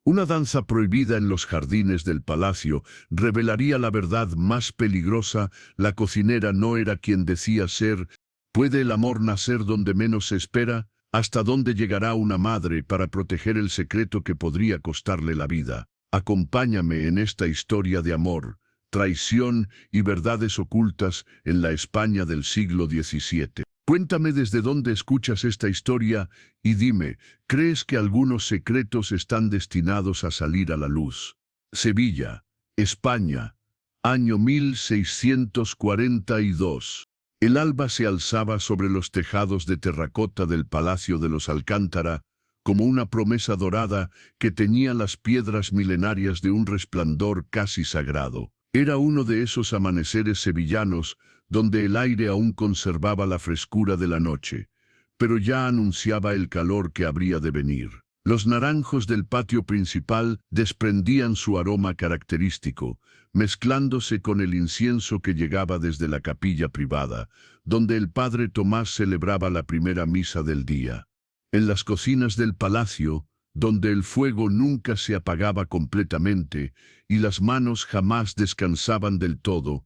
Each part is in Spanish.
Una danza prohibida en los jardines del palacio revelaría la verdad más peligrosa. La cocinera no era quien decía ser. ¿Puede el amor nacer donde menos se espera? ¿Hasta dónde llegará una madre para proteger el secreto que podría costarle la vida? Acompáñame en esta historia de amor, traición y verdades ocultas en la España del siglo XVII. Cuéntame desde dónde escuchas esta historia y dime, ¿crees que algunos secretos están destinados a salir a la luz? Sevilla, España, año 1642. El alba se alzaba sobre los tejados de terracota del Palacio de los Alcántara, como una promesa dorada que teñía las piedras milenarias de un resplandor casi sagrado. Era uno de esos amaneceres sevillanos donde el aire aún conservaba la frescura de la noche, pero ya anunciaba el calor que habría de venir. Los naranjos del patio principal desprendían su aroma característico, mezclándose con el incienso que llegaba desde la capilla privada, donde el padre Tomás celebraba la primera misa del día. En las cocinas del palacio, donde el fuego nunca se apagaba completamente y las manos jamás descansaban del todo,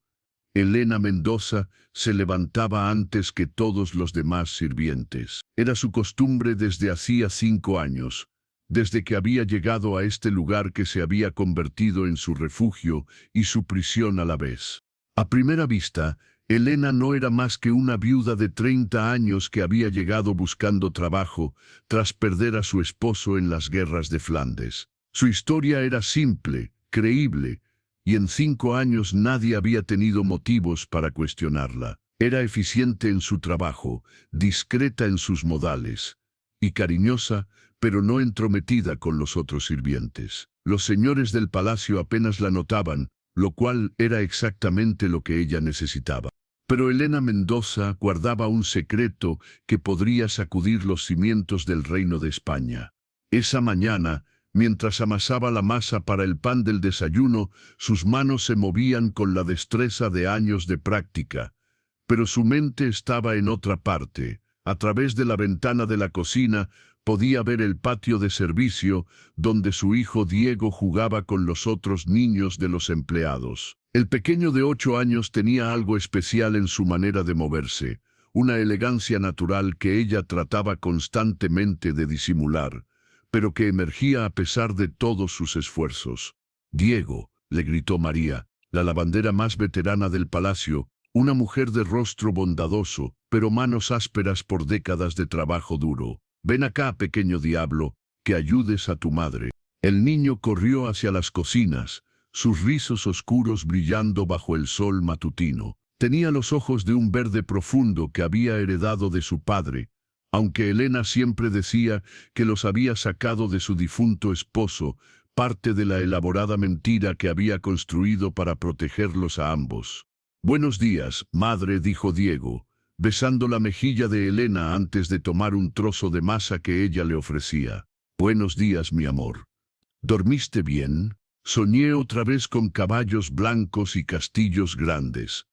Elena Mendoza se levantaba antes que todos los demás sirvientes. Era su costumbre desde hacía 5 años, desde que había llegado a este lugar que se había convertido en su refugio y su prisión a la vez. A primera vista, Elena no era más que una viuda de 30 años que había llegado buscando trabajo tras perder a su esposo en las guerras de Flandes. Su historia era simple, creíble, y en 5 años nadie había tenido motivos para cuestionarla. Era eficiente en su trabajo, discreta en sus modales, y cariñosa, pero no entrometida con los otros sirvientes. Los señores del palacio apenas la notaban, lo cual era exactamente lo que ella necesitaba. Pero Elena Mendoza guardaba un secreto que podría sacudir los cimientos del reino de España. Esa mañana, mientras amasaba la masa para el pan del desayuno, sus manos se movían con la destreza de años de práctica, pero su mente estaba en otra parte. A través de la ventana de la cocina podía ver el patio de servicio, donde su hijo Diego jugaba con los otros niños de los empleados. El pequeño de 8 años tenía algo especial en su manera de moverse, una elegancia natural que ella trataba constantemente de disimular, pero que emergía a pesar de todos sus esfuerzos. «Diego», le gritó María, la lavandera más veterana del palacio, una mujer de rostro bondadoso, pero manos ásperas por décadas de trabajo duro. «Ven acá, pequeño diablo, que ayudes a tu madre». El niño corrió hacia las cocinas, sus rizos oscuros brillando bajo el sol matutino. Tenía los ojos de un verde profundo que había heredado de su padre, aunque Elena siempre decía que los había sacado de su difunto esposo, parte de la elaborada mentira que había construido para protegerlos a ambos. «Buenos días, madre», dijo Diego, besando la mejilla de Elena antes de tomar un trozo de masa que ella le ofrecía. «Buenos días, mi amor. ¿Dormiste bien?» «Soñé otra vez con caballos blancos y castillos grandes»,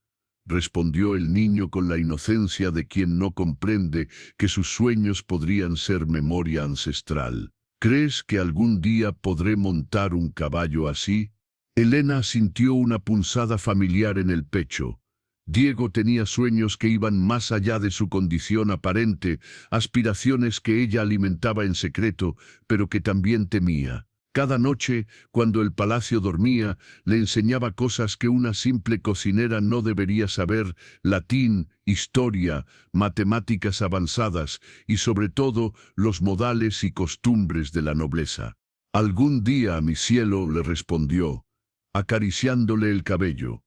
respondió el niño con la inocencia de quien no comprende que sus sueños podrían ser memoria ancestral. «¿Crees que algún día podré montar un caballo así?» Elena sintió una punzada familiar en el pecho. Diego tenía sueños que iban más allá de su condición aparente, aspiraciones que ella alimentaba en secreto, pero que también temía. Cada noche, cuando el palacio dormía, le enseñaba cosas que una simple cocinera no debería saber: latín, historia, matemáticas avanzadas y sobre todo los modales y costumbres de la nobleza. «Algún día, mi cielo», le respondió, acariciándole el cabello.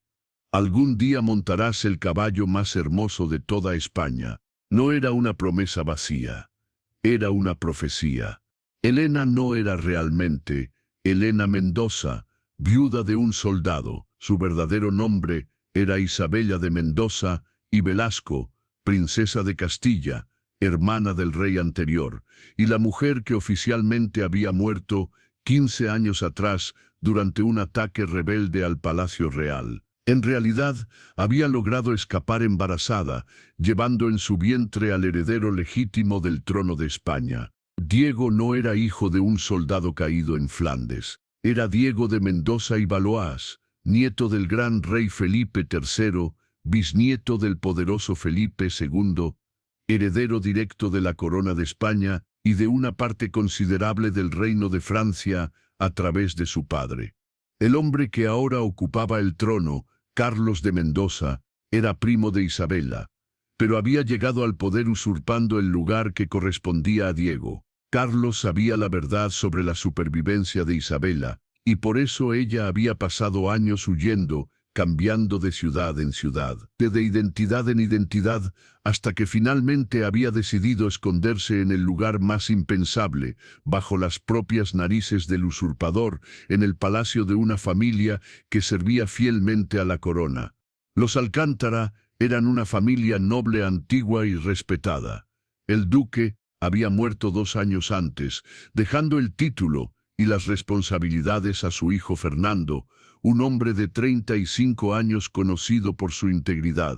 «Algún día montarás el caballo más hermoso de toda España». No era una promesa vacía, era una profecía. Elena no era realmente Elena Mendoza, viuda de un soldado. Su verdadero nombre era Isabella de Mendoza y Velasco, princesa de Castilla, hermana del rey anterior, y la mujer que oficialmente había muerto 15 años atrás durante un ataque rebelde al Palacio Real. En realidad, había logrado escapar embarazada, llevando en su vientre al heredero legítimo del trono de España. Diego no era hijo de un soldado caído en Flandes. Era Diego de Mendoza y Valois, nieto del gran rey Felipe III, bisnieto del poderoso Felipe II, heredero directo de la corona de España y de una parte considerable del reino de Francia a través de su padre. El hombre que ahora ocupaba el trono, Carlos de Mendoza, era primo de Isabela, pero había llegado al poder usurpando el lugar que correspondía a Diego. Carlos sabía la verdad sobre la supervivencia de Isabela, y por eso ella había pasado años huyendo, cambiando de ciudad en ciudad, de identidad en identidad, hasta que finalmente había decidido esconderse en el lugar más impensable, bajo las propias narices del usurpador, en el palacio de una familia que servía fielmente a la corona. Los Alcántara eran una familia noble antigua y respetada. El duque había muerto 2 años antes, dejando el título y las responsabilidades a su hijo Fernando, un hombre de 35 años conocido por su integridad,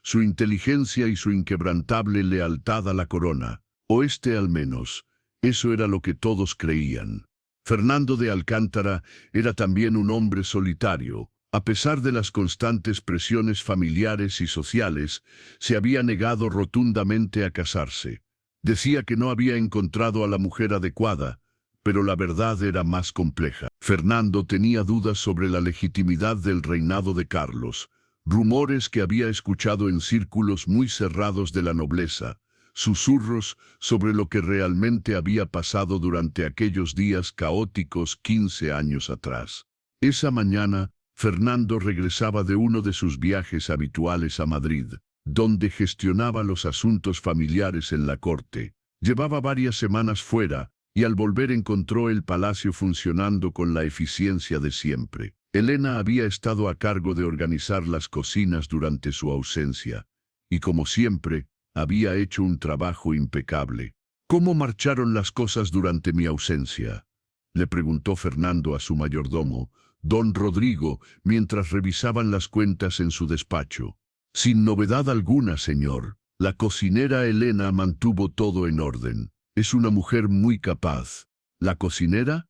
su inteligencia y su inquebrantable lealtad a la corona. O al menos, eso era lo que todos creían. Fernando de Alcántara era también un hombre solitario. A pesar de las constantes presiones familiares y sociales, se había negado rotundamente a casarse. Decía que no había encontrado a la mujer adecuada, pero la verdad era más compleja. Fernando tenía dudas sobre la legitimidad del reinado de Carlos, rumores que había escuchado en círculos muy cerrados de la nobleza, susurros sobre lo que realmente había pasado durante aquellos días caóticos 15 años atrás. Esa mañana, Fernando regresaba de uno de sus viajes habituales a Madrid, donde gestionaba los asuntos familiares en la corte. Llevaba varias semanas fuera, y al volver encontró el palacio funcionando con la eficiencia de siempre. Elena había estado a cargo de organizar las cocinas durante su ausencia, y como siempre, había hecho un trabajo impecable. ¿Cómo marcharon las cosas durante mi ausencia?, le preguntó Fernando a su mayordomo, don Rodrigo, mientras revisaban las cuentas en su despacho. Sin novedad alguna, señor. La cocinera Elena mantuvo todo en orden. Es una mujer muy capaz. ¿La cocinera?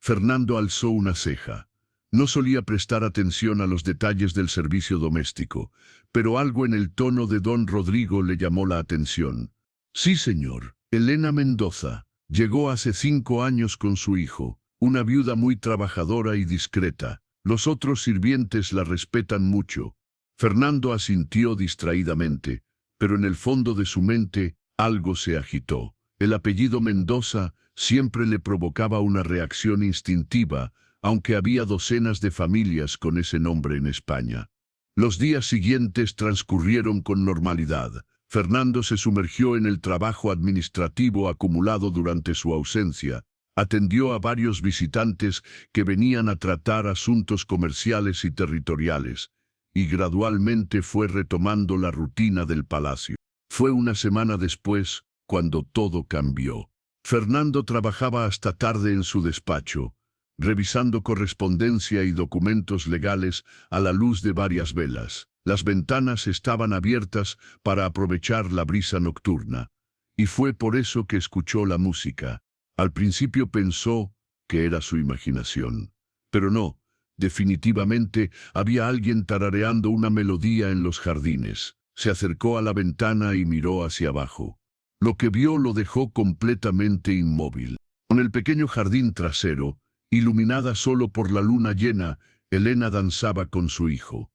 Fernando alzó una ceja. No solía prestar atención a los detalles del servicio doméstico, pero algo en el tono de don Rodrigo le llamó la atención. Sí, señor. Elena Mendoza. Llegó hace 5 años con su hijo, una viuda muy trabajadora y discreta. Los otros sirvientes la respetan mucho. Fernando asintió distraídamente, pero en el fondo de su mente algo se agitó. El apellido Mendoza siempre le provocaba una reacción instintiva, aunque había docenas de familias con ese nombre en España. Los días siguientes transcurrieron con normalidad. Fernando se sumergió en el trabajo administrativo acumulado durante su ausencia. Atendió a varios visitantes que venían a tratar asuntos comerciales y territoriales, y gradualmente fue retomando la rutina del palacio. Fue una semana después cuando todo cambió. Fernando trabajaba hasta tarde en su despacho, revisando correspondencia y documentos legales a la luz de varias velas. Las ventanas estaban abiertas para aprovechar la brisa nocturna, y fue por eso que escuchó la música. Al principio pensó que era su imaginación, pero no. Definitivamente había alguien tarareando una melodía en los jardines. Se acercó a la ventana y miró hacia abajo. Lo que vio lo dejó completamente inmóvil. Con el pequeño jardín trasero, iluminada solo por la luna llena, Elena danzaba con su hijo.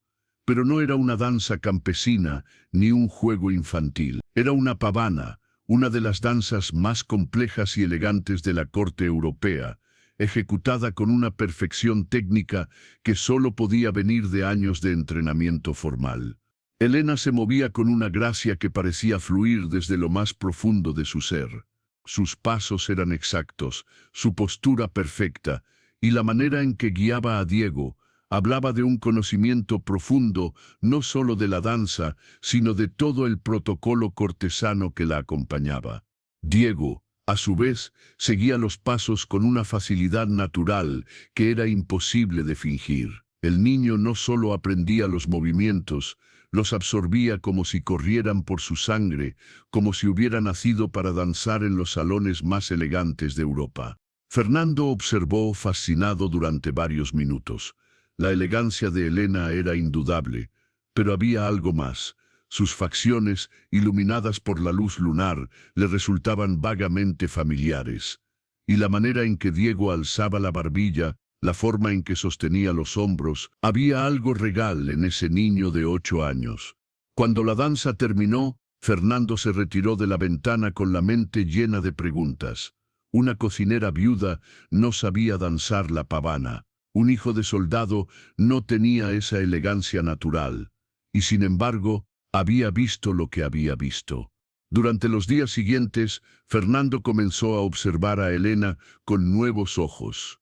Pero no era una danza campesina ni un juego infantil. Era una pavana, una de las danzas más complejas y elegantes de la corte europea, ejecutada con una perfección técnica que solo podía venir de años de entrenamiento formal. Elena se movía con una gracia que parecía fluir desde lo más profundo de su ser. Sus pasos eran exactos, su postura perfecta, y la manera en que guiaba a Diego hablaba de un conocimiento profundo no solo de la danza, sino de todo el protocolo cortesano que la acompañaba. Diego, a su vez, seguía los pasos con una facilidad natural que era imposible de fingir. El niño no solo aprendía los movimientos, los absorbía como si corrieran por su sangre, como si hubiera nacido para danzar en los salones más elegantes de Europa. Fernando observó fascinado durante varios minutos. La elegancia de Elena era indudable, pero había algo más. Sus facciones, iluminadas por la luz lunar, le resultaban vagamente familiares. Y la manera en que Diego alzaba la barbilla, la forma en que sostenía los hombros, había algo regal en ese niño de 8 años. Cuando la danza terminó, Fernando se retiró de la ventana con la mente llena de preguntas. Una cocinera viuda no sabía danzar la pavana. Un hijo de soldado no tenía esa elegancia natural. Y sin embargo, había visto lo que había visto. Durante los días siguientes, Fernando comenzó a observar a Elena con nuevos ojos.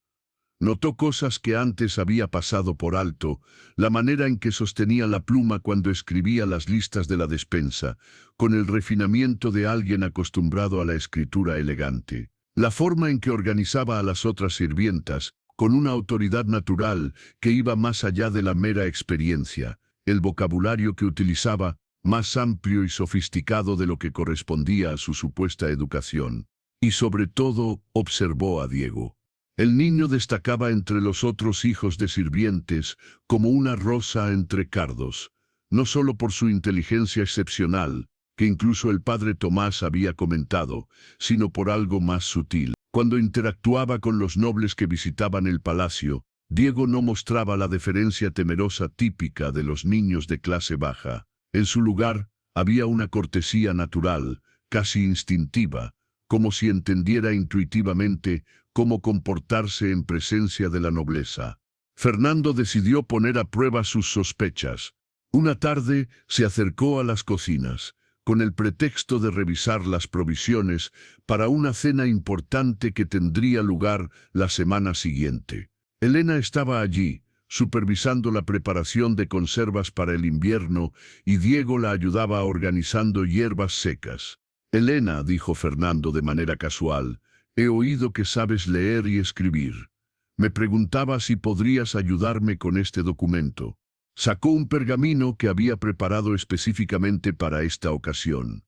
Notó cosas que antes había pasado por alto, la manera en que sostenía la pluma cuando escribía las listas de la despensa, con el refinamiento de alguien acostumbrado a la escritura elegante. La forma en que organizaba a las otras sirvientas, con una autoridad natural que iba más allá de la mera experiencia. El vocabulario que utilizaba, más amplio y sofisticado de lo que correspondía a su supuesta educación. Y sobre todo, observó a Diego. El niño destacaba entre los otros hijos de sirvientes como una rosa entre cardos, no solo por su inteligencia excepcional, que incluso el padre Tomás había comentado, sino por algo más sutil. Cuando interactuaba con los nobles que visitaban el palacio, Diego no mostraba la deferencia temerosa típica de los niños de clase baja. En su lugar, había una cortesía natural, casi instintiva, como si entendiera intuitivamente cómo comportarse en presencia de la nobleza. Fernando decidió poner a prueba sus sospechas. Una tarde se acercó a las cocinas, con el pretexto de revisar las provisiones para una cena importante que tendría lugar la semana siguiente. Elena estaba allí, supervisando la preparación de conservas para el invierno, y Diego la ayudaba organizando hierbas secas. «Elena», dijo Fernando de manera casual, «he oído que sabes leer y escribir. Me preguntaba si podrías ayudarme con este documento». Sacó un pergamino que había preparado específicamente para esta ocasión.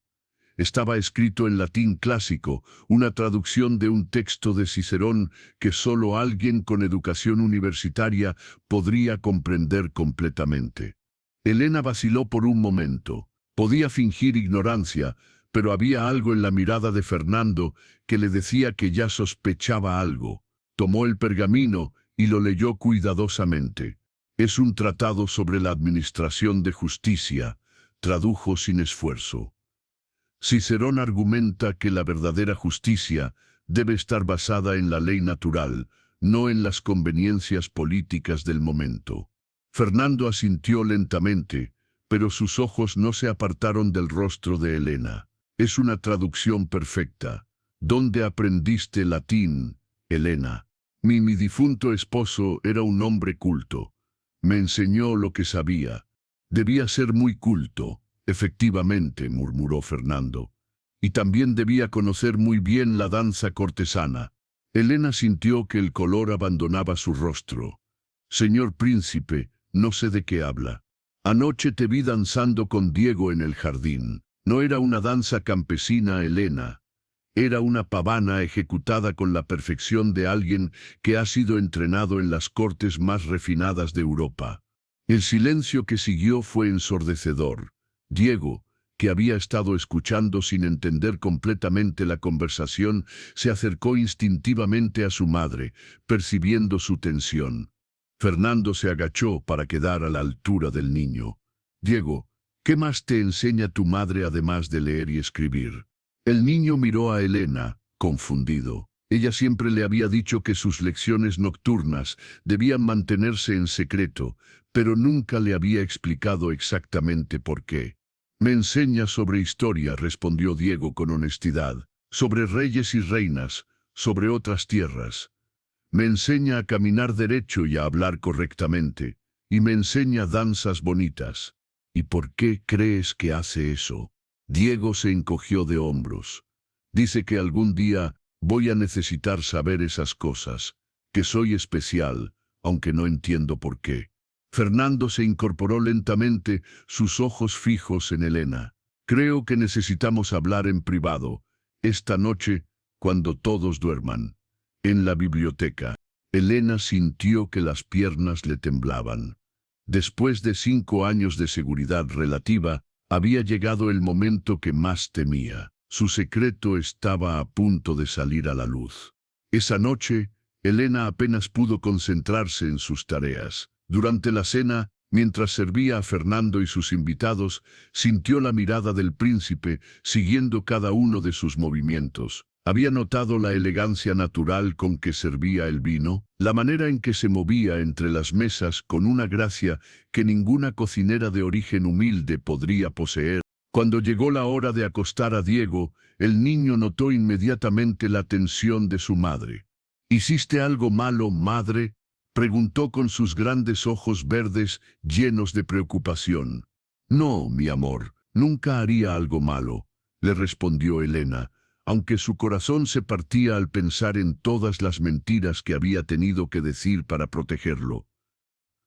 Estaba escrito en latín clásico, una traducción de un texto de Cicerón que solo alguien con educación universitaria podría comprender completamente. Elena vaciló por un momento. Podía fingir ignorancia, pero había algo en la mirada de Fernando que le decía que ya sospechaba algo. Tomó el pergamino y lo leyó cuidadosamente. «Es un tratado sobre la administración de justicia», tradujo sin esfuerzo. Cicerón argumenta que la verdadera justicia debe estar basada en la ley natural, no en las conveniencias políticas del momento. Fernando asintió lentamente, pero sus ojos no se apartaron del rostro de Elena. «Es una traducción perfecta. ¿Dónde aprendiste latín, Elena?» Mi difunto esposo era un hombre culto. Me enseñó lo que sabía. Debía ser muy culto, efectivamente, murmuró Fernando. Y también debía conocer muy bien la danza cortesana. Elena sintió que el color abandonaba su rostro. «Señor príncipe, no sé de qué habla. Anoche te vi danzando con Diego en el jardín. No era una danza campesina, Elena. Era una pavana ejecutada con la perfección de alguien que ha sido entrenado en las cortes más refinadas de Europa». El silencio que siguió fue ensordecedor. Diego, que había estado escuchando sin entender completamente la conversación, se acercó instintivamente a su madre, percibiendo su tensión. Fernando se agachó para quedar a la altura del niño. «Diego, ¿qué más te enseña tu madre además de leer y escribir?» El niño miró a Elena, confundido. Ella siempre le había dicho que sus lecciones nocturnas debían mantenerse en secreto, pero nunca le había explicado exactamente por qué. «Me enseña sobre historia», respondió Diego con honestidad, «sobre reyes y reinas, sobre otras tierras. Me enseña a caminar derecho y a hablar correctamente, y me enseña danzas bonitas». «¿Y por qué crees que hace eso?» Diego se encogió de hombros. «Dice que algún día voy a necesitar saber esas cosas, que soy especial, aunque no entiendo por qué». Fernando se incorporó lentamente, sus ojos fijos en Elena. Creo que necesitamos hablar en privado, esta noche, cuando todos duerman. En la biblioteca, Elena sintió que las piernas le temblaban. Después de 5 años de seguridad relativa, había llegado el momento que más temía. Su secreto estaba a punto de salir a la luz. Esa noche, Elena apenas pudo concentrarse en sus tareas. Durante la cena, mientras servía a Fernando y sus invitados, sintió la mirada del príncipe, siguiendo cada uno de sus movimientos. Había notado la elegancia natural con que servía el vino, la manera en que se movía entre las mesas con una gracia que ninguna cocinera de origen humilde podría poseer. Cuando llegó la hora de acostar a Diego, el niño notó inmediatamente la tensión de su madre. ¿Hiciste algo malo, madre?, preguntó con sus grandes ojos verdes llenos de preocupación. No, mi amor, nunca haría algo malo, le respondió Elena, aunque su corazón se partía al pensar en todas las mentiras que había tenido que decir para protegerlo.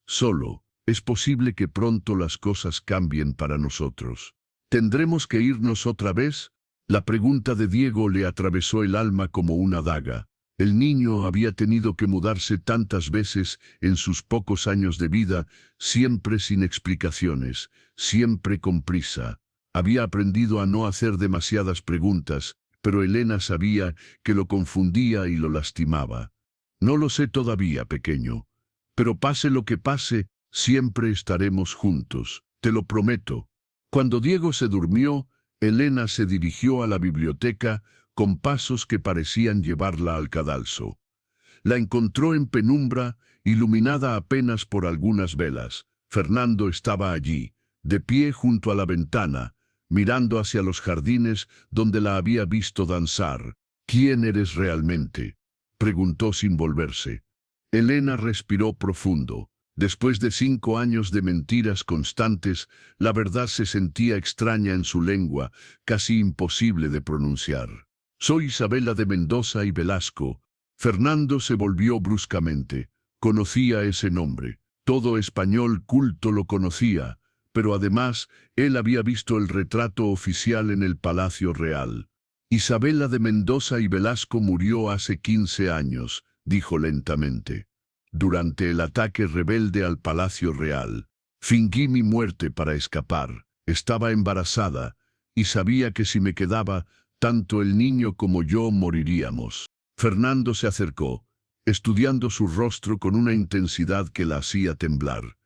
Solo, es posible que pronto las cosas cambien para nosotros. ¿Tendremos que irnos otra vez? La pregunta de Diego le atravesó el alma como una daga. El niño había tenido que mudarse tantas veces en sus pocos años de vida, siempre sin explicaciones, siempre con prisa. Había aprendido a no hacer demasiadas preguntas, pero Elena sabía que lo confundía y lo lastimaba. No lo sé todavía, pequeño, pero pase lo que pase, siempre estaremos juntos, te lo prometo. Cuando Diego se durmió, Elena se dirigió a la biblioteca con pasos que parecían llevarla al cadalso. La encontró en penumbra, iluminada apenas por algunas velas. Fernando estaba allí, de pie junto a la ventana, mirando hacia los jardines donde la había visto danzar. ¿Quién eres realmente?, preguntó sin volverse. Elena respiró profundo. Después de 5 años de mentiras constantes, la verdad se sentía extraña en su lengua, casi imposible de pronunciar. Soy Isabela de Mendoza y Velasco. Fernando se volvió bruscamente. Conocía ese nombre. Todo español culto lo conocía, pero además, él había visto el retrato oficial en el Palacio Real. Isabela de Mendoza y Velasco murió hace 15 años, dijo lentamente. Durante el ataque rebelde al Palacio Real. Fingí mi muerte para escapar. Estaba embarazada, y sabía que si me quedaba, tanto el niño como yo moriríamos. Fernando se acercó, estudiando su rostro con una intensidad que la hacía temblar.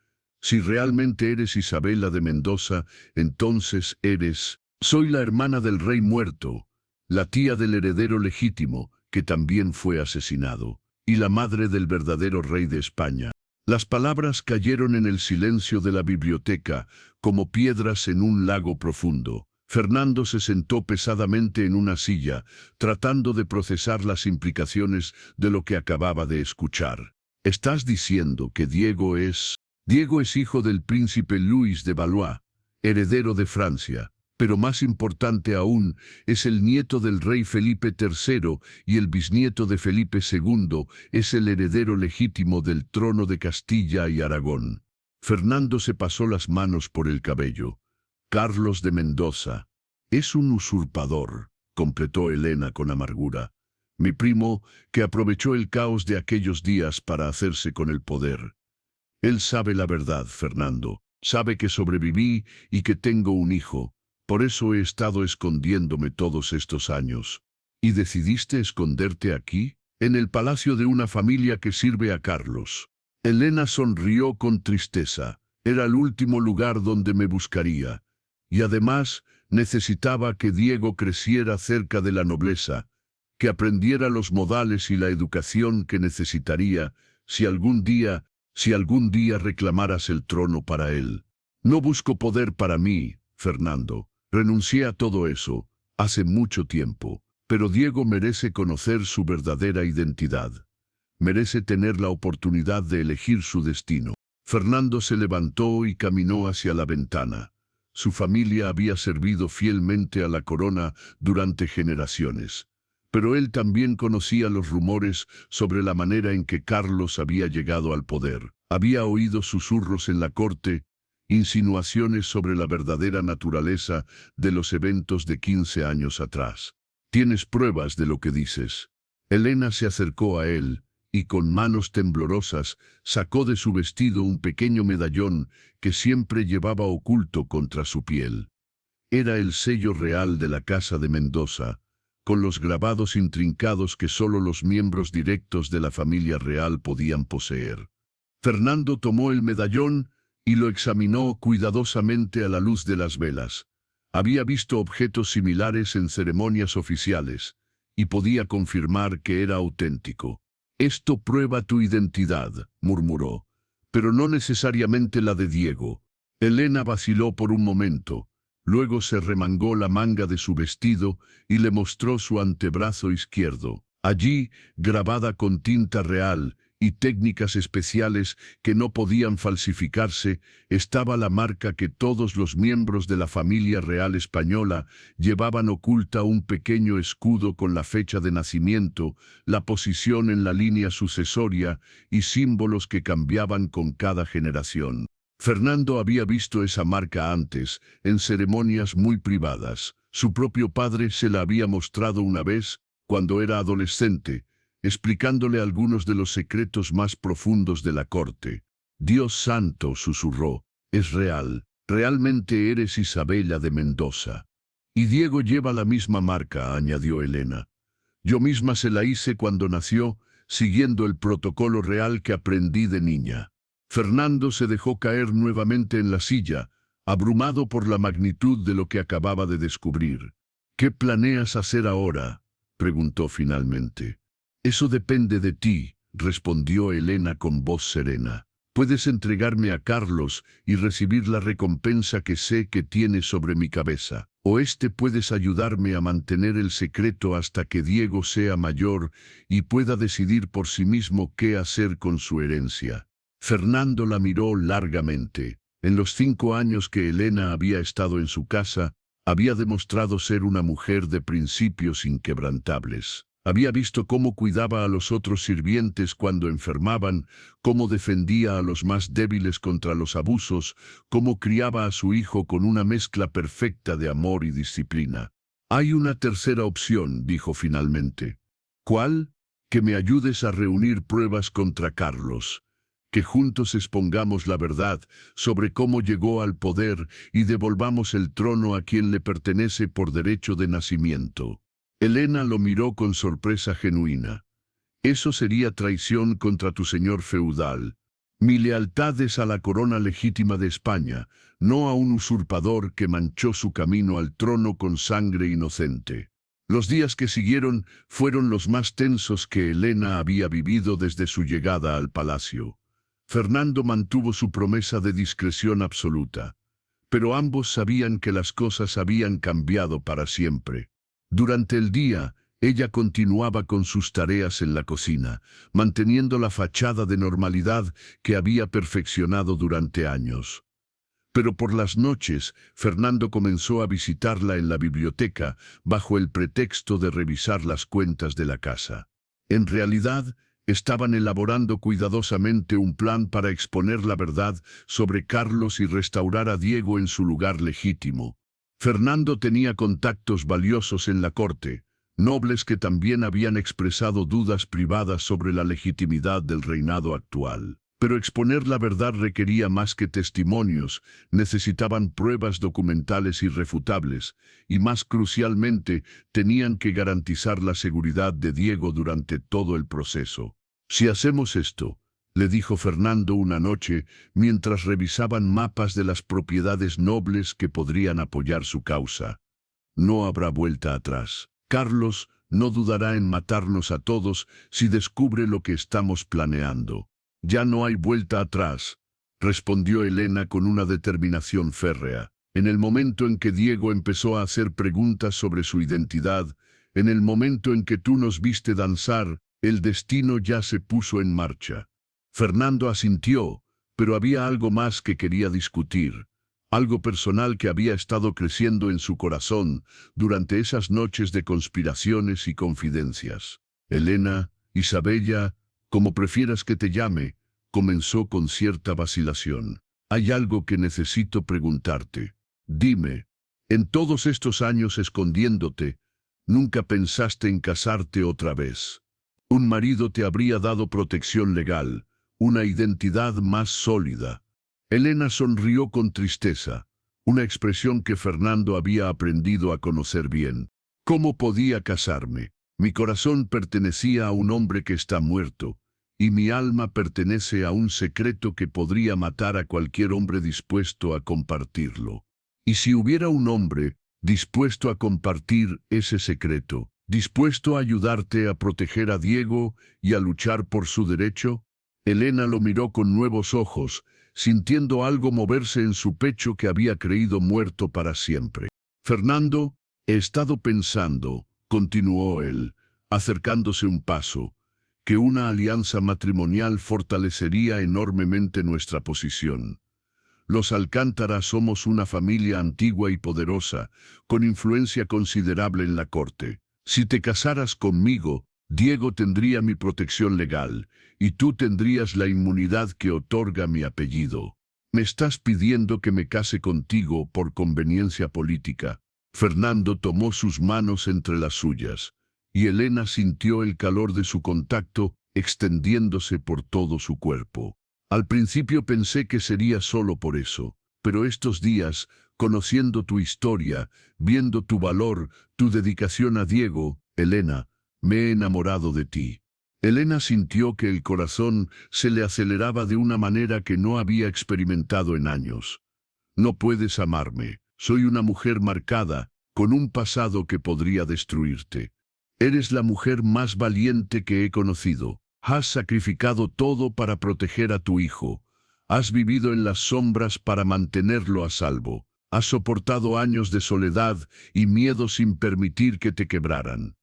Si realmente eres Isabela de Mendoza, entonces eres... Soy la hermana del rey muerto, la tía del heredero legítimo, que también fue asesinado, y la madre del verdadero rey de España. Las palabras cayeron en el silencio de la biblioteca, como piedras en un lago profundo. Fernando se sentó pesadamente en una silla, tratando de procesar las implicaciones de lo que acababa de escuchar. ¿Estás diciendo que Diego es...? Diego es hijo del príncipe Luis de Valois, heredero de Francia, pero más importante aún, es el nieto del rey Felipe III y el bisnieto de Felipe II, es el heredero legítimo del trono de Castilla y Aragón. Fernando se pasó las manos por el cabello. Carlos de Mendoza. Es un usurpador, completó Elena con amargura. Mi primo, que aprovechó el caos de aquellos días para hacerse con el poder. Él sabe la verdad, Fernando. Sabe que sobreviví y que tengo un hijo. Por eso he estado escondiéndome todos estos años. ¿Y decidiste esconderte aquí? En el palacio de una familia que sirve a Carlos. Elena sonrió con tristeza. Era el último lugar donde me buscaría. Y además, necesitaba que Diego creciera cerca de la nobleza, que aprendiera los modales y la educación que necesitaría si algún día reclamaras el trono para él. No busco poder para mí, Fernando. Renuncié a todo eso, hace mucho tiempo, pero Diego merece conocer su verdadera identidad. Merece tener la oportunidad de elegir su destino. Fernando se levantó y caminó hacia la ventana. Su familia había servido fielmente a la corona durante generaciones, pero él también conocía los rumores sobre la manera en que Carlos había llegado al poder. Había oído susurros en la corte, insinuaciones sobre la verdadera naturaleza de los eventos de 15 años atrás. ¿Tienes pruebas de lo que dices? Elena se acercó a él y con manos temblorosas sacó de su vestido un pequeño medallón que siempre llevaba oculto contra su piel. Era el sello real de la Casa de Mendoza, con los grabados intrincados que solo los miembros directos de la familia real podían poseer. Fernando tomó el medallón y lo examinó cuidadosamente a la luz de las velas. Había visto objetos similares en ceremonias oficiales y podía confirmar que era auténtico. «Esto prueba tu identidad», murmuró, «pero no necesariamente la de Diego». Elena vaciló por un momento. Luego se remangó la manga de su vestido y le mostró su antebrazo izquierdo. Allí, grabada con tinta real y técnicas especiales que no podían falsificarse, estaba la marca que todos los miembros de la familia real española llevaban oculta: un pequeño escudo con la fecha de nacimiento, la posición en la línea sucesoria y símbolos que cambiaban con cada generación. Fernando había visto esa marca antes, en ceremonias muy privadas. Su propio padre se la había mostrado una vez, cuando era adolescente, explicándole algunos de los secretos más profundos de la corte. «Dios santo», susurró, «es real. Realmente eres Isabella de Mendoza». «Y Diego lleva la misma marca», añadió Elena. «Yo misma se la hice cuando nació, siguiendo el protocolo real que aprendí de niña». Fernando se dejó caer nuevamente en la silla, abrumado por la magnitud de lo que acababa de descubrir. «¿Qué planeas hacer ahora?», preguntó finalmente. «Eso depende de ti», respondió Elena con voz serena. «Puedes entregarme a Carlos y recibir la recompensa que sé que tienes sobre mi cabeza. O puedes ayudarme a mantener el secreto hasta que Diego sea mayor y pueda decidir por sí mismo qué hacer con su herencia». Fernando la miró largamente. En los 5 años que Elena había estado en su casa, había demostrado ser una mujer de principios inquebrantables. Había visto cómo cuidaba a los otros sirvientes cuando enfermaban, cómo defendía a los más débiles contra los abusos, cómo criaba a su hijo con una mezcla perfecta de amor y disciplina. «Hay una tercera opción», dijo finalmente. «¿Cuál? Que me ayudes a reunir pruebas contra Carlos. Que juntos expongamos la verdad sobre cómo llegó al poder y devolvamos el trono a quien le pertenece por derecho de nacimiento». Elena lo miró con sorpresa genuina. «Eso sería traición contra tu señor feudal. Mi lealtad es a la corona legítima de España, no a un usurpador que manchó su camino al trono con sangre inocente». Los días que siguieron fueron los más tensos que Elena había vivido desde su llegada al palacio. Fernando mantuvo su promesa de discreción absoluta, pero ambos sabían que las cosas habían cambiado para siempre. Durante el día, ella continuaba con sus tareas en la cocina, manteniendo la fachada de normalidad que había perfeccionado durante años. Pero por las noches, Fernando comenzó a visitarla en la biblioteca bajo el pretexto de revisar las cuentas de la casa. En realidad, estaban elaborando cuidadosamente un plan para exponer la verdad sobre Carlos y restaurar a Diego en su lugar legítimo. Fernando tenía contactos valiosos en la corte, nobles que también habían expresado dudas privadas sobre la legitimidad del reinado actual. Pero exponer la verdad requería más que testimonios, necesitaban pruebas documentales irrefutables, y más crucialmente, tenían que garantizar la seguridad de Diego durante todo el proceso. «Si hacemos esto», le dijo Fernando una noche, mientras revisaban mapas de las propiedades nobles que podrían apoyar su causa, «no habrá vuelta atrás. Carlos no dudará en matarnos a todos si descubre lo que estamos planeando». «Ya no hay vuelta atrás», respondió Elena con una determinación férrea. «En el momento en que Diego empezó a hacer preguntas sobre su identidad, en el momento en que tú nos viste danzar, el destino ya se puso en marcha». Fernando asintió, pero había algo más que quería discutir, algo personal que había estado creciendo en su corazón durante esas noches de conspiraciones y confidencias. «Elena, Isabella, como prefieras que te llame», comenzó con cierta vacilación. Hay algo que necesito preguntarte. Dime, en todos estos años escondiéndote, ¿nunca pensaste en casarte otra vez? Un marido te habría dado protección legal, una identidad más sólida. Elena sonrió con tristeza, una expresión que Fernando había aprendido a conocer bien. ¿Cómo podía casarme? Mi corazón pertenecía a un hombre que está muerto, y mi alma pertenece a un secreto que podría matar a cualquier hombre dispuesto a compartirlo. Y si hubiera un hombre dispuesto a compartir ese secreto, dispuesto a ayudarte a proteger a Diego y a luchar por su derecho, Elena lo miró con nuevos ojos, sintiendo algo moverse en su pecho que había creído muerto para siempre. Fernando, he estado pensando, continuó él, acercándose un paso, que una alianza matrimonial fortalecería enormemente nuestra posición. Los Alcántara somos una familia antigua y poderosa, con influencia considerable en la corte. Si te casaras conmigo, Diego tendría mi protección legal, y tú tendrías la inmunidad que otorga mi apellido. ¿Me estás pidiendo que me case contigo por conveniencia política? Fernando tomó sus manos entre las suyas, y Elena sintió el calor de su contacto extendiéndose por todo su cuerpo. Al principio pensé que sería solo por eso, pero estos días, conociendo tu historia, viendo tu valor, tu dedicación a Diego, Elena, me he enamorado de ti. Elena sintió que el corazón se le aceleraba de una manera que no había experimentado en años. No puedes amarme, soy una mujer marcada, con un pasado que podría destruirte. Eres la mujer más valiente que he conocido. Has sacrificado todo para proteger a tu hijo. Has vivido en las sombras para mantenerlo a salvo. Has soportado años de soledad y miedo sin permitir que te quebraran.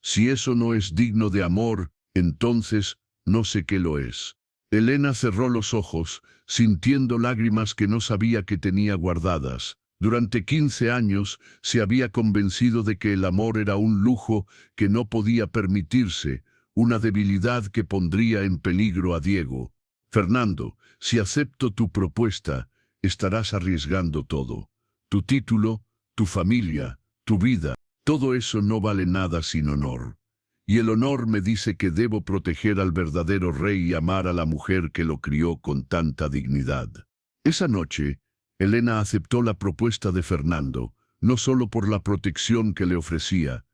Si eso no es digno de amor, entonces no sé qué lo es. Elena cerró los ojos, sintiendo lágrimas que no sabía que tenía guardadas. Durante 15 años se había convencido de que el amor era un lujo que no podía permitirse, una debilidad que pondría en peligro a Diego. Fernando, si acepto tu propuesta, estarás arriesgando todo. Tu título, tu familia, tu vida, todo eso no vale nada sin honor. Y el honor me dice que debo proteger al verdadero rey y amar a la mujer que lo crió con tanta dignidad. Esa noche, Elena aceptó la propuesta de Fernando, no solo por la protección que le ofrecía,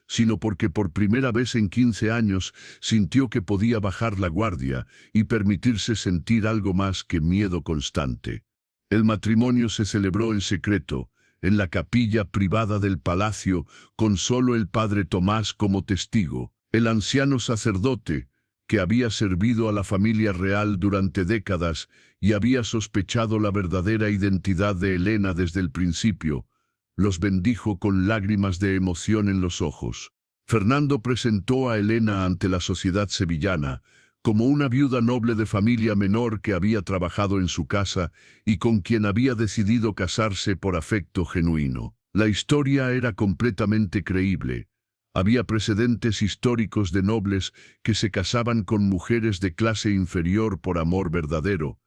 sino porque por primera vez en 15 años sintió que podía bajar la guardia y permitirse sentir algo más que miedo constante. El matrimonio se celebró en secreto, en la capilla privada del palacio, con solo el padre Tomás como testigo. El anciano sacerdote, que había servido a la familia real durante décadas y había sospechado la verdadera identidad de Elena desde el principio, los bendijo con lágrimas de emoción en los ojos. Fernando presentó a Elena ante la sociedad sevillana como una viuda noble de familia menor que había trabajado en su casa y con quien había decidido casarse por afecto genuino. La historia era completamente creíble. Había precedentes históricos de nobles que se casaban con mujeres de clase inferior por amor verdadero,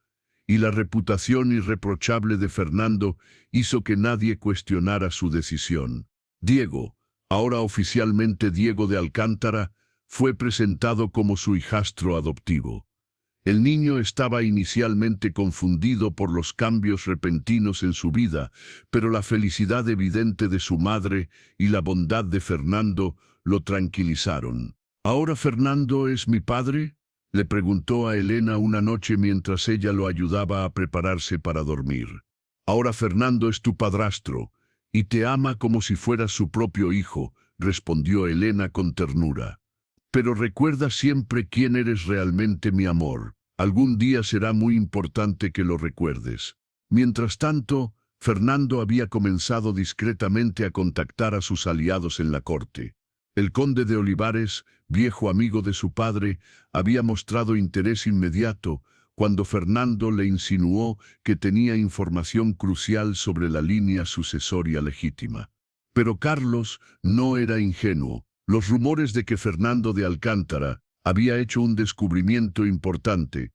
y la reputación irreprochable de Fernando hizo que nadie cuestionara su decisión. Diego, ahora oficialmente Diego de Alcántara, fue presentado como su hijastro adoptivo. El niño estaba inicialmente confundido por los cambios repentinos en su vida, pero la felicidad evidente de su madre y la bondad de Fernando lo tranquilizaron. ¿Ahora Fernando es mi padre?, le preguntó a Elena una noche mientras ella lo ayudaba a prepararse para dormir. Ahora Fernando es tu padrastro, y te ama como si fueras su propio hijo, respondió Elena con ternura. Pero recuerda siempre quién eres realmente, mi amor. Algún día será muy importante que lo recuerdes. Mientras tanto, Fernando había comenzado discretamente a contactar a sus aliados en la corte. El conde de Olivares, viejo amigo de su padre, había mostrado interés inmediato cuando Fernando le insinuó que tenía información crucial sobre la línea sucesoria legítima. Pero Carlos no era ingenuo. Los rumores de que Fernando de Alcántara había hecho un descubrimiento importante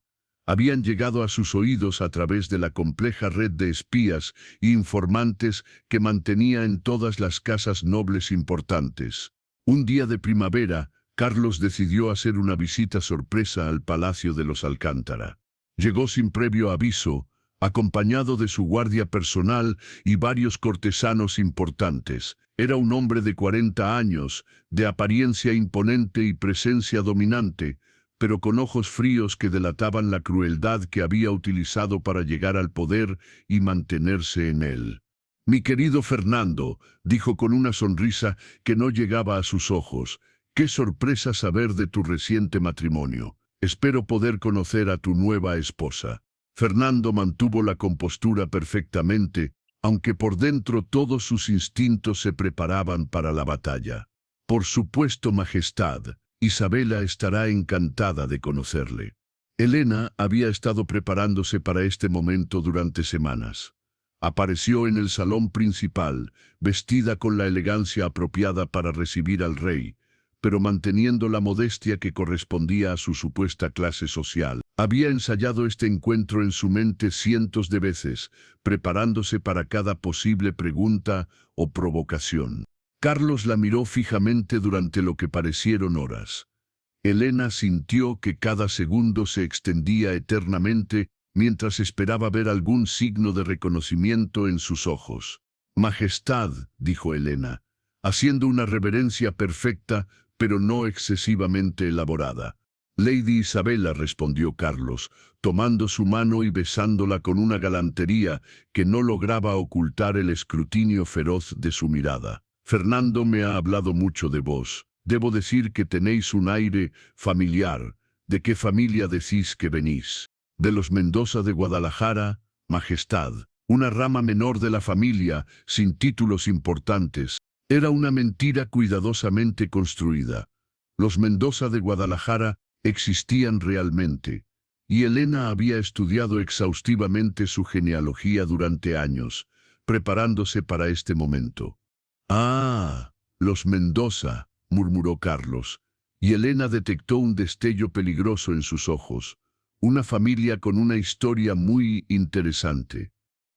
habían llegado a sus oídos a través de la compleja red de espías e informantes que mantenía en todas las casas nobles importantes. Un día de primavera, Carlos decidió hacer una visita sorpresa al Palacio de los Alcántara. Llegó sin previo aviso, acompañado de su guardia personal y varios cortesanos importantes. Era un hombre de 40 años, de apariencia imponente y presencia dominante, pero con ojos fríos que delataban la crueldad que había utilizado para llegar al poder y mantenerse en él. «Mi querido Fernando», dijo con una sonrisa que no llegaba a sus ojos, «qué sorpresa saber de tu reciente matrimonio. Espero poder conocer a tu nueva esposa». Fernando mantuvo la compostura perfectamente, aunque por dentro todos sus instintos se preparaban para la batalla. «Por supuesto, Majestad, Isabela estará encantada de conocerle». Elena había estado preparándose para este momento durante semanas. Apareció en el salón principal, vestida con la elegancia apropiada para recibir al rey, pero manteniendo la modestia que correspondía a su supuesta clase social. Había ensayado este encuentro en su mente cientos de veces, preparándose para cada posible pregunta o provocación. Carlos la miró fijamente durante lo que parecieron horas. Elena sintió que cada segundo se extendía eternamente mientras esperaba ver algún signo de reconocimiento en sus ojos. «Majestad», dijo Elena, haciendo una reverencia perfecta, pero no excesivamente elaborada. «Lady Isabela», respondió Carlos, tomando su mano y besándola con una galantería que no lograba ocultar el escrutinio feroz de su mirada. «Fernando me ha hablado mucho de vos. Debo decir que tenéis un aire familiar. ¿De qué familia decís que venís?» «De los Mendoza de Guadalajara, Majestad, una rama menor de la familia, sin títulos importantes». Era una mentira cuidadosamente construida. Los Mendoza de Guadalajara existían realmente, y Elena había estudiado exhaustivamente su genealogía durante años, preparándose para este momento. «Ah, los Mendoza», murmuró Carlos, y Elena detectó un destello peligroso en sus ojos, una familia con una historia muy interesante.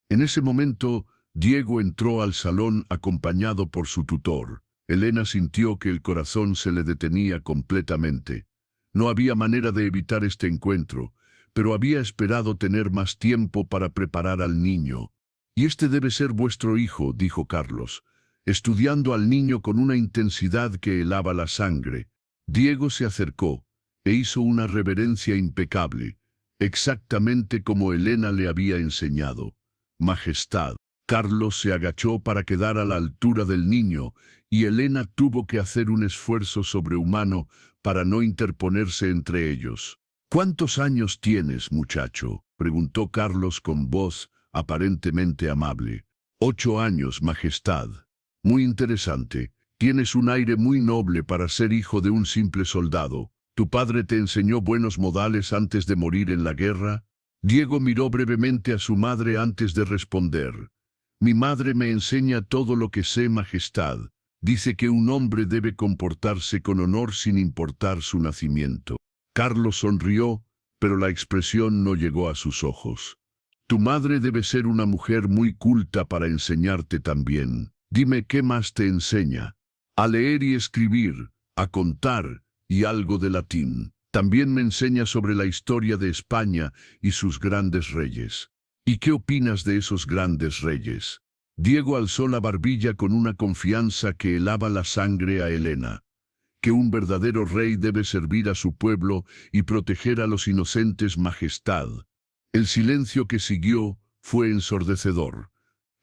En ese momento, Diego entró al salón acompañado por su tutor. Elena sintió que el corazón se le detenía completamente. No había manera de evitar este encuentro, pero había esperado tener más tiempo para preparar al niño. «Y este debe ser vuestro hijo», dijo Carlos, estudiando al niño con una intensidad que helaba la sangre. Diego se acercó e hizo una reverencia impecable, exactamente como Elena le había enseñado. «Majestad». Carlos se agachó para quedar a la altura del niño, y Elena tuvo que hacer un esfuerzo sobrehumano para no interponerse entre ellos. «¿Cuántos años tienes, muchacho?», preguntó Carlos con voz aparentemente amable. «8 años, Majestad». «Muy interesante. Tienes un aire muy noble para ser hijo de un simple soldado. ¿Tu padre te enseñó buenos modales antes de morir en la guerra?» Diego miró brevemente a su madre antes de responder. «Mi madre me enseña todo lo que sé, Majestad. Dice que un hombre debe comportarse con honor sin importar su nacimiento». Carlos sonrió, pero la expresión no llegó a sus ojos. «Tu madre debe ser una mujer muy culta para enseñarte también. Dime, ¿qué más te enseña?» «A leer y escribir, a contar y algo de latín. También me enseña sobre la historia de España y sus grandes reyes». «¿Y qué opinas de esos grandes reyes?» Diego alzó la barbilla con una confianza que helaba la sangre a Elena. «Que un verdadero rey debe servir a su pueblo y proteger a los inocentes, Majestad». El silencio que siguió fue ensordecedor.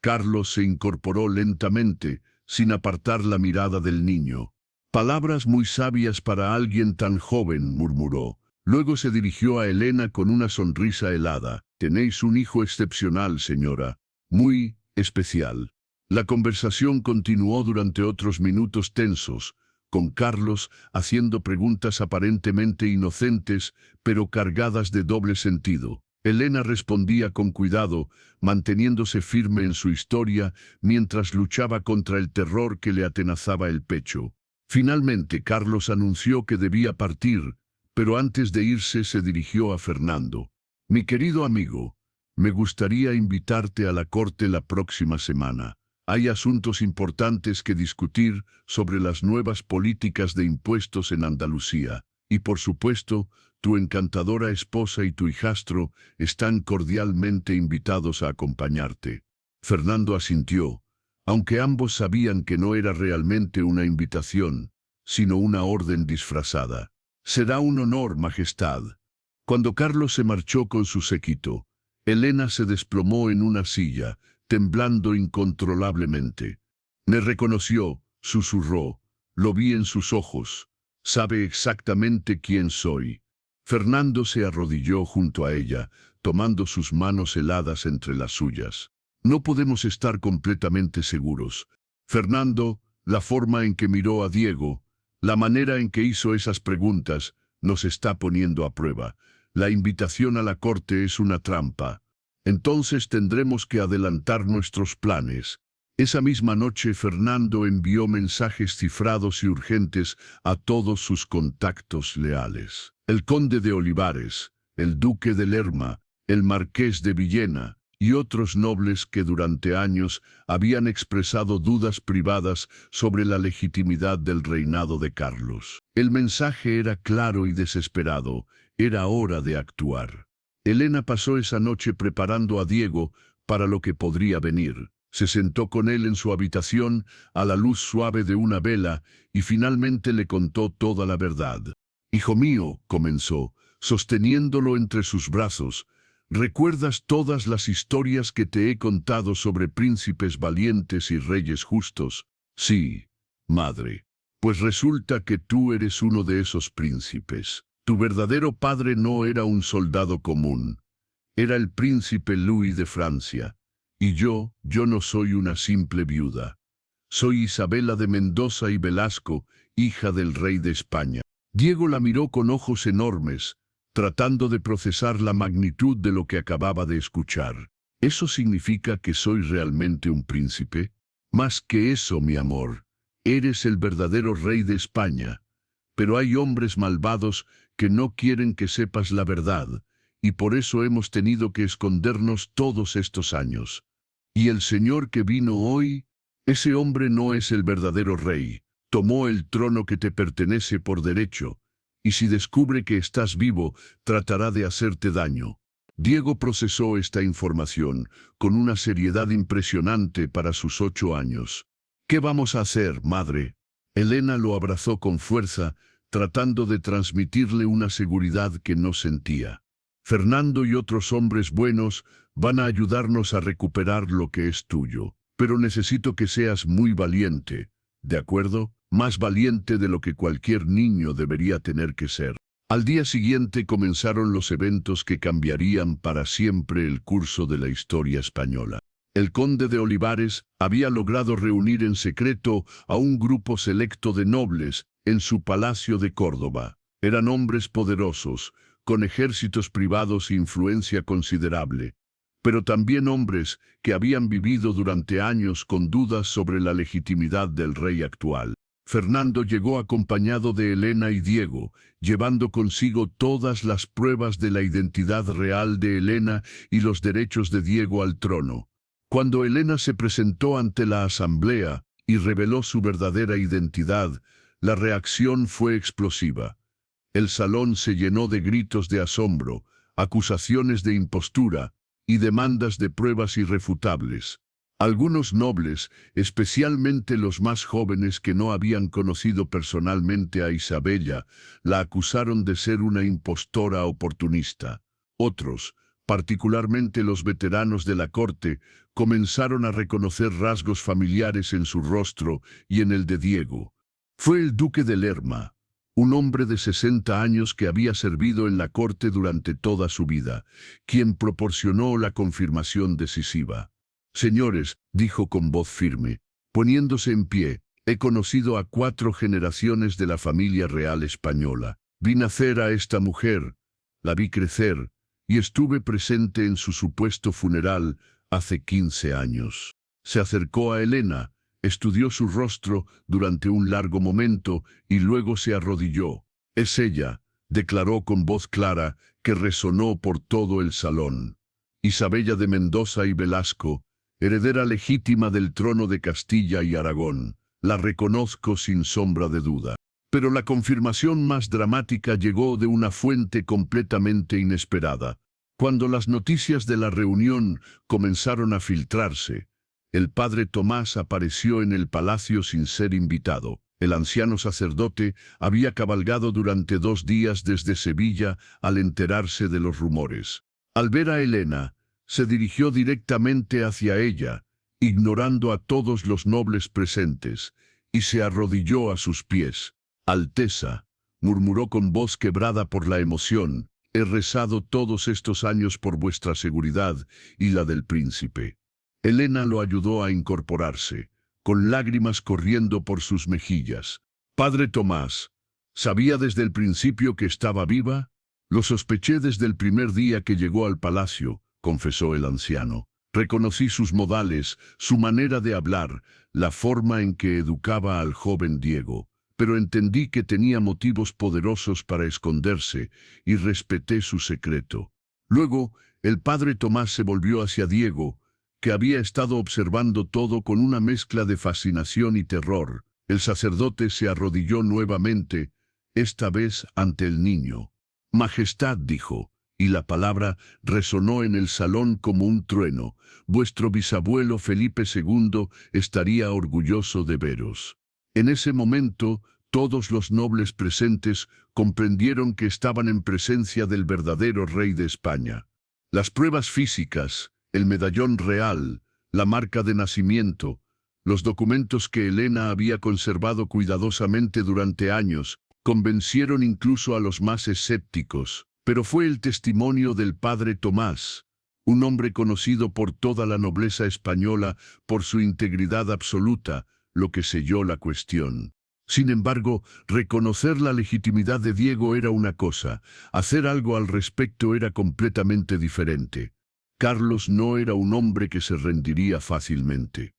Carlos se incorporó lentamente, sin apartar la mirada del niño. «Palabras muy sabias para alguien tan joven», murmuró. Luego se dirigió a Elena con una sonrisa helada. «Tenéis un hijo excepcional, señora. Muy especial». La conversación continuó durante otros minutos tensos, con Carlos haciendo preguntas aparentemente inocentes, pero cargadas de doble sentido. Elena respondía con cuidado, manteniéndose firme en su historia, mientras luchaba contra el terror que le atenazaba el pecho. Finalmente, Carlos anunció que debía partir, pero antes de irse se dirigió a Fernando. Mi querido amigo, me gustaría invitarte a la corte la próxima semana. Hay asuntos importantes que discutir sobre las nuevas políticas de impuestos en Andalucía. Y por supuesto, tu encantadora esposa y tu hijastro están cordialmente invitados a acompañarte. Fernando asintió, aunque ambos sabían que no era realmente una invitación, sino una orden disfrazada. Será un honor, Majestad. Cuando Carlos se marchó con su séquito, Elena se desplomó en una silla, temblando incontrolablemente. Me reconoció, susurró, lo vi en sus ojos. Sabe exactamente quién soy. Fernando se arrodilló junto a ella, tomando sus manos heladas entre las suyas. No podemos estar completamente seguros. Fernando, la forma en que miró a Diego, la manera en que hizo esas preguntas, nos está poniendo a prueba. La invitación a la corte es una trampa. Entonces tendremos que adelantar nuestros planes. Esa misma noche Fernando envió mensajes cifrados y urgentes a todos sus contactos leales. El conde de Olivares, el duque de Lerma, el marqués de Villena y otros nobles que durante años habían expresado dudas privadas sobre la legitimidad del reinado de Carlos. El mensaje era claro y desesperado. Era hora de actuar. Elena pasó esa noche preparando a Diego para lo que podría venir. Se sentó con él en su habitación a la luz suave de una vela y finalmente le contó toda la verdad. «Hijo mío», comenzó, sosteniéndolo entre sus brazos, «¿recuerdas todas las historias que te he contado sobre príncipes valientes y reyes justos?» «Sí, madre. Pues resulta que tú eres uno de esos príncipes. Tu verdadero padre no era un soldado común. Era el príncipe Louis de Francia. Y yo no soy una simple viuda. Soy Isabela de Mendoza y Velasco, hija del rey de España». Diego la miró con ojos enormes, tratando de procesar la magnitud de lo que acababa de escuchar. ¿Eso significa que soy realmente un príncipe? Más que eso, mi amor, eres el verdadero rey de España. Pero hay hombres malvados que no quieren que sepas la verdad, y por eso hemos tenido que escondernos todos estos años. Y el señor que vino hoy, ese hombre no es el verdadero rey. Tomó el trono que te pertenece por derecho, y si descubre que estás vivo, tratará de hacerte daño. Diego procesó esta información con una seriedad impresionante para sus 8 años. «¿Qué vamos a hacer, madre?» Elena lo abrazó con fuerza, tratando de transmitirle una seguridad que no sentía. «Fernando y otros hombres buenos van a ayudarnos a recuperar lo que es tuyo. Pero necesito que seas muy valiente, ¿de acuerdo? Más valiente de lo que cualquier niño debería tener que ser». Al día siguiente comenzaron los eventos que cambiarían para siempre el curso de la historia española. El conde de Olivares había logrado reunir en secreto a un grupo selecto de nobles en su palacio de Córdoba. Eran hombres poderosos, con ejércitos privados e influencia considerable, pero también hombres que habían vivido durante años con dudas sobre la legitimidad del rey actual. Fernando llegó acompañado de Elena y Diego, llevando consigo todas las pruebas de la identidad real de Elena y los derechos de Diego al trono. Cuando Elena se presentó ante la asamblea y reveló su verdadera identidad, la reacción fue explosiva. El salón se llenó de gritos de asombro, acusaciones de impostura y demandas de pruebas irrefutables. Algunos nobles, especialmente los más jóvenes que no habían conocido personalmente a Isabella, la acusaron de ser una impostora oportunista. Otros, particularmente los veteranos de la corte, comenzaron a reconocer rasgos familiares en su rostro y en el de Diego. Fue el duque de Lerma, un hombre de 60 años que había servido en la corte durante toda su vida, quien proporcionó la confirmación decisiva. «Señores», dijo con voz firme, poniéndose en pie, «he conocido a 4 generaciones de la familia real española. Vi nacer a esta mujer, la vi crecer, y estuve presente en su supuesto funeral hace 15 años». Se acercó a Elena, estudió su rostro durante un largo momento y luego se arrodilló. «Es ella», declaró con voz clara que resonó por todo el salón. Isabella de Mendoza y Velasco, heredera legítima del trono de Castilla y Aragón, la reconozco sin sombra de duda. Pero la confirmación más dramática llegó de una fuente completamente inesperada. Cuando las noticias de la reunión comenzaron a filtrarse, el padre Tomás apareció en el palacio sin ser invitado. El anciano sacerdote había cabalgado durante 2 días desde Sevilla al enterarse de los rumores. Al ver a Elena, se dirigió directamente hacia ella, ignorando a todos los nobles presentes, y se arrodilló a sus pies. «Alteza», murmuró con voz quebrada por la emoción, «he rezado todos estos años por vuestra seguridad y la del príncipe». Elena lo ayudó a incorporarse, con lágrimas corriendo por sus mejillas. «Padre Tomás, ¿sabía desde el principio que estaba viva?» «Lo sospeché desde el primer día que llegó al palacio», confesó el anciano. «Reconocí sus modales, su manera de hablar, la forma en que educaba al joven Diego, pero entendí que tenía motivos poderosos para esconderse y respeté su secreto». Luego, el padre Tomás se volvió hacia Diego, que había estado observando todo con una mezcla de fascinación y terror. El sacerdote se arrodilló nuevamente, esta vez ante el niño. «Majestad», dijo, y la palabra resonó en el salón como un trueno, «vuestro bisabuelo Felipe II estaría orgulloso de veros». En ese momento, todos los nobles presentes comprendieron que estaban en presencia del verdadero rey de España. Las pruebas físicas, el medallón real, la marca de nacimiento, los documentos que Elena había conservado cuidadosamente durante años, convencieron incluso a los más escépticos. Pero fue el testimonio del padre Tomás, un hombre conocido por toda la nobleza española por su integridad absoluta, lo que selló la cuestión. Sin embargo, reconocer la legitimidad de Diego era una cosa, hacer algo al respecto era completamente diferente. Carlos no era un hombre que se rendiría fácilmente.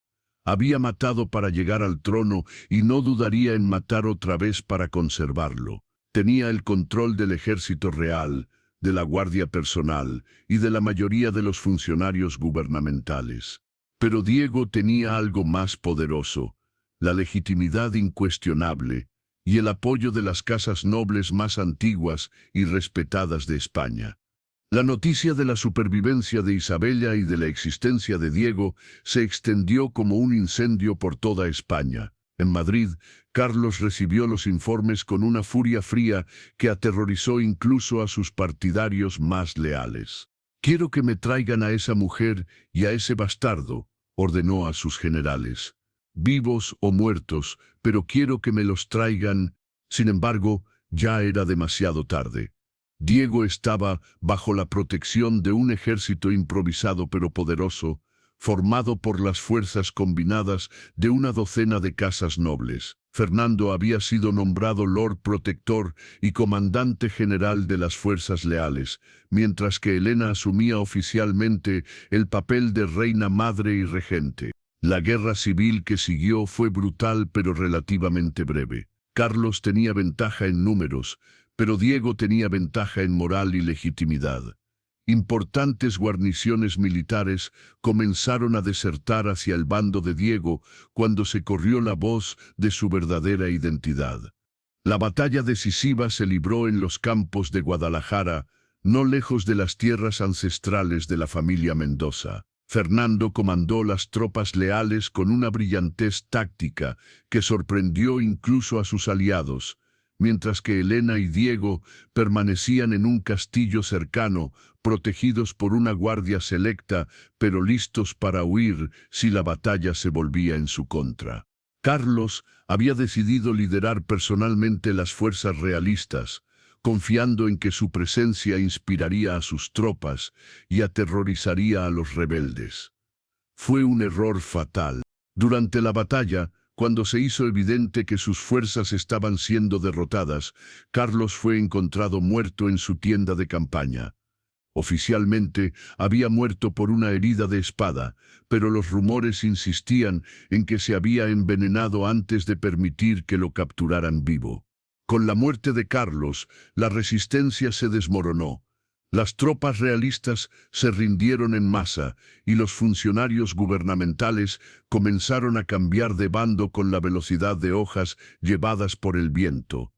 Había matado para llegar al trono y no dudaría en matar otra vez para conservarlo. Tenía el control del ejército real, de la guardia personal y de la mayoría de los funcionarios gubernamentales. Pero Diego tenía algo más poderoso, la legitimidad incuestionable y el apoyo de las casas nobles más antiguas y respetadas de España. La noticia de la supervivencia de Isabella y de la existencia de Diego se extendió como un incendio por toda España. En Madrid, Carlos recibió los informes con una furia fría que aterrorizó incluso a sus partidarios más leales. «Quiero que me traigan a esa mujer y a ese bastardo», ordenó a sus generales. «Vivos o muertos, pero quiero que me los traigan». Sin embargo, ya era demasiado tarde. Diego estaba bajo la protección de un ejército improvisado pero poderoso, formado por las fuerzas combinadas de una docena de casas nobles. Fernando había sido nombrado Lord Protector y comandante general de las fuerzas leales, mientras que Elena asumía oficialmente el papel de reina madre y regente. La guerra civil que siguió fue brutal pero relativamente breve. Carlos tenía ventaja en números, pero Diego tenía ventaja en moral y legitimidad. Importantes guarniciones militares comenzaron a desertar hacia el bando de Diego cuando se corrió la voz de su verdadera identidad. La batalla decisiva se libró en los campos de Guadalajara, no lejos de las tierras ancestrales de la familia Mendoza. Fernando comandó las tropas leales con una brillantez táctica que sorprendió incluso a sus aliados, mientras que Elena y Diego permanecían en un castillo cercano, protegidos por una guardia selecta, pero listos para huir si la batalla se volvía en su contra. Carlos había decidido liderar personalmente las fuerzas realistas, confiando en que su presencia inspiraría a sus tropas y aterrorizaría a los rebeldes. Fue un error fatal. Durante la batalla, cuando se hizo evidente que sus fuerzas estaban siendo derrotadas, Carlos fue encontrado muerto en su tienda de campaña. Oficialmente, había muerto por una herida de espada, pero los rumores insistían en que se había envenenado antes de permitir que lo capturaran vivo. Con la muerte de Carlos, la resistencia se desmoronó. Las tropas realistas se rindieron en masa y los funcionarios gubernamentales comenzaron a cambiar de bando con la velocidad de hojas llevadas por el viento.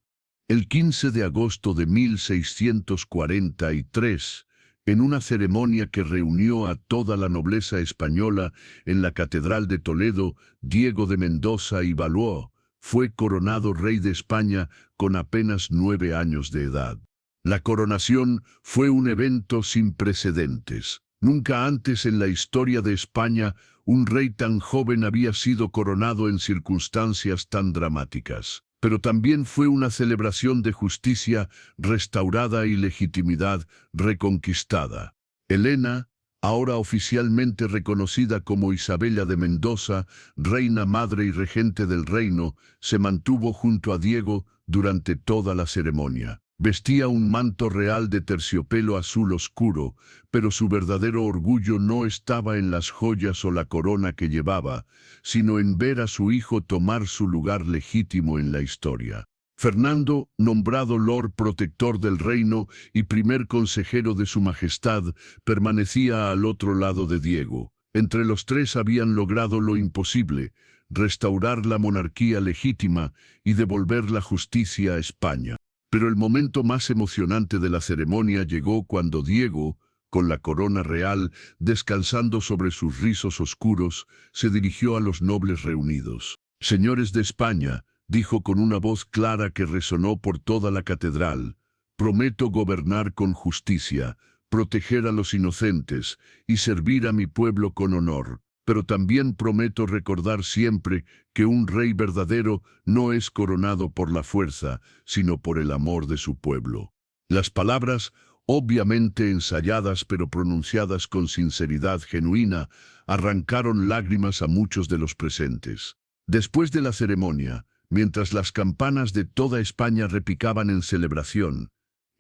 El 15 de agosto de 1643, en una ceremonia que reunió a toda la nobleza española en la Catedral de Toledo, Diego de Mendoza y Valois fue coronado rey de España con apenas 9 años de edad. La coronación fue un evento sin precedentes. Nunca antes en la historia de España un rey tan joven había sido coronado en circunstancias tan dramáticas. Pero también fue una celebración de justicia restaurada y legitimidad reconquistada. Elena, ahora oficialmente reconocida como Isabella de Mendoza, reina madre y regente del reino, se mantuvo junto a Diego durante toda la ceremonia. Vestía un manto real de terciopelo azul oscuro, pero su verdadero orgullo no estaba en las joyas o la corona que llevaba, sino en ver a su hijo tomar su lugar legítimo en la historia. Fernando, nombrado Lord Protector del Reino y primer consejero de su Majestad, permanecía al otro lado de Diego. Entre los tres habían logrado lo imposible, restaurar la monarquía legítima y devolver la justicia a España. Pero el momento más emocionante de la ceremonia llegó cuando Diego, con la corona real descansando sobre sus rizos oscuros, se dirigió a los nobles reunidos. «Señores de España», dijo con una voz clara que resonó por toda la catedral, «prometo gobernar con justicia, proteger a los inocentes y servir a mi pueblo con honor. Pero también prometo recordar siempre que un rey verdadero no es coronado por la fuerza, sino por el amor de su pueblo». Las palabras, obviamente ensayadas pero pronunciadas con sinceridad genuina, arrancaron lágrimas a muchos de los presentes. Después de la ceremonia, mientras las campanas de toda España repicaban en celebración,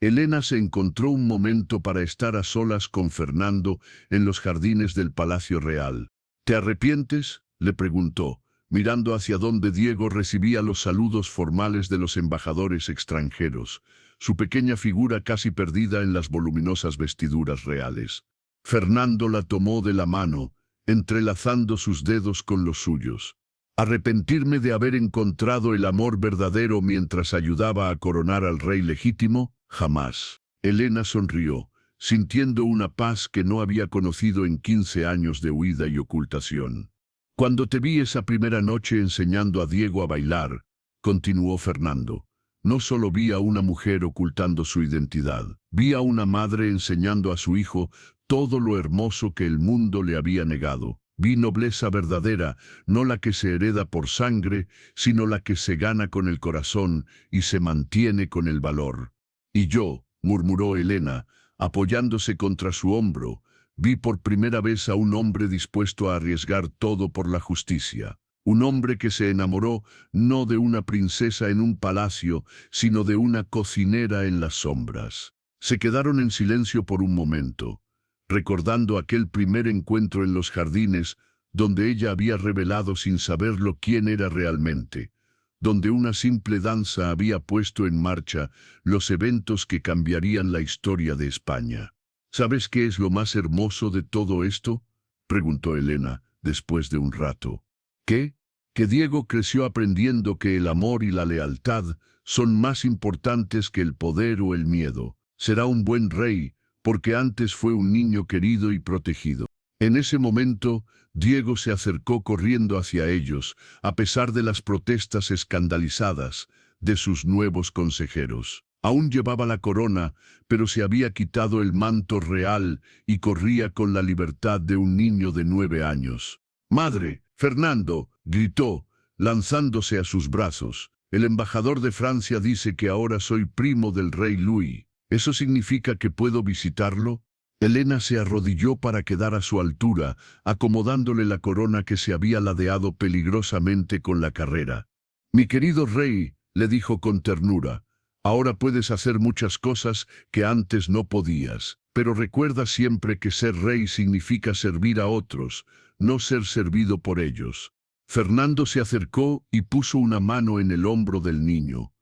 Elena se encontró un momento para estar a solas con Fernando en los jardines del Palacio Real. «¿Te arrepientes?», le preguntó, mirando hacia donde Diego recibía los saludos formales de los embajadores extranjeros, su pequeña figura casi perdida en las voluminosas vestiduras reales. Fernando la tomó de la mano, entrelazando sus dedos con los suyos. «¿Arrepentirme de haber encontrado el amor verdadero mientras ayudaba a coronar al rey legítimo? Jamás». Elena sonrió, sintiendo una paz que no había conocido en 15 años de huida y ocultación. «Cuando te vi esa primera noche enseñando a Diego a bailar», continuó Fernando, «no solo vi a una mujer ocultando su identidad, vi a una madre enseñando a su hijo todo lo hermoso que el mundo le había negado. Vi nobleza verdadera, no la que se hereda por sangre, sino la que se gana con el corazón y se mantiene con el valor». «Y yo», murmuró Elena, apoyándose contra su hombro, «vi por primera vez a un hombre dispuesto a arriesgar todo por la justicia. Un hombre que se enamoró no de una princesa en un palacio, sino de una cocinera en las sombras». Se quedaron en silencio por un momento, recordando aquel primer encuentro en los jardines, donde ella había revelado sin saberlo quién era realmente, donde una simple danza había puesto en marcha los eventos que cambiarían la historia de España. «¿Sabes qué es lo más hermoso de todo esto?», preguntó Elena, después de un rato. «¿Qué?». «Que Diego creció aprendiendo que el amor y la lealtad son más importantes que el poder o el miedo. Será un buen rey, porque antes fue un niño querido y protegido». En ese momento, Diego se acercó corriendo hacia ellos, a pesar de las protestas escandalizadas de sus nuevos consejeros. Aún llevaba la corona, pero se había quitado el manto real y corría con la libertad de un niño de 9 años. «¡Madre!», Fernando gritó, lanzándose a sus brazos. «El embajador de Francia dice que ahora soy primo del rey Louis. ¿Eso significa que puedo visitarlo?». Elena se arrodilló para quedar a su altura, acomodándole la corona que se había ladeado peligrosamente con la carrera. «Mi querido rey», le dijo con ternura, «ahora puedes hacer muchas cosas que antes no podías, pero recuerda siempre que ser rey significa servir a otros, no ser servido por ellos». Fernando se acercó y puso una mano en el hombro del niño.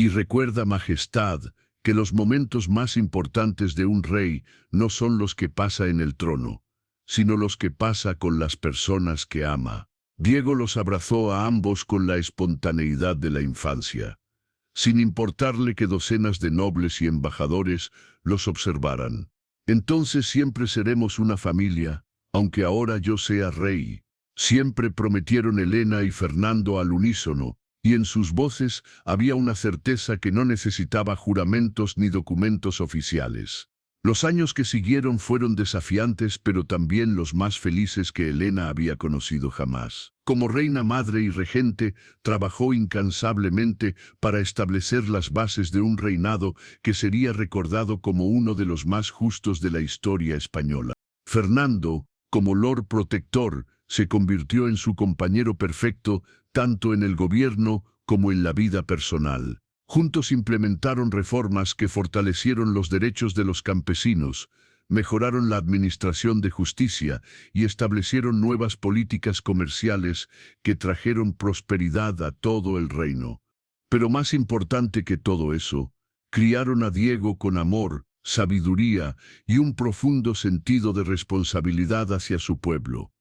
Y recuerda, Majestad, que los momentos más importantes de un rey no son los que pasa en el trono, sino los que pasa con las personas que ama. Diego los abrazó a ambos con la espontaneidad de la infancia, sin importarle que docenas de nobles y embajadores los observaran. Entonces siempre seremos una familia, aunque ahora yo sea rey. Siempre prometieron Elena y Fernando al unísono, y en sus voces había una certeza que no necesitaba juramentos ni documentos oficiales. Los años que siguieron fueron desafiantes, pero también los más felices que Elena había conocido jamás. Como reina madre y regente, trabajó incansablemente para establecer las bases de un reinado que sería recordado como uno de los más justos de la historia española. Fernando, como Lord Protector, se convirtió en su compañero perfecto, tanto en el gobierno como en la vida personal. Juntos implementaron reformas que fortalecieron los derechos de los campesinos, mejoraron la administración de justicia y establecieron nuevas políticas comerciales que trajeron prosperidad a todo el reino. Pero más importante que todo eso, criaron a Diego con amor, sabiduría y un profundo sentido de responsabilidad hacia su pueblo.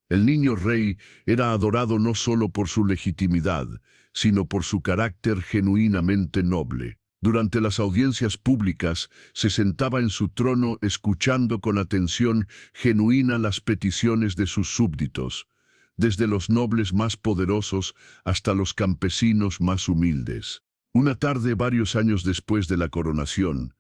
El niño rey era adorado no solo por su legitimidad, sino por su carácter genuinamente noble. Durante las audiencias públicas, se sentaba en su trono escuchando con atención genuina las peticiones de sus súbditos, desde los nobles más poderosos hasta los campesinos más humildes. Una tarde, varios años después de la coronación,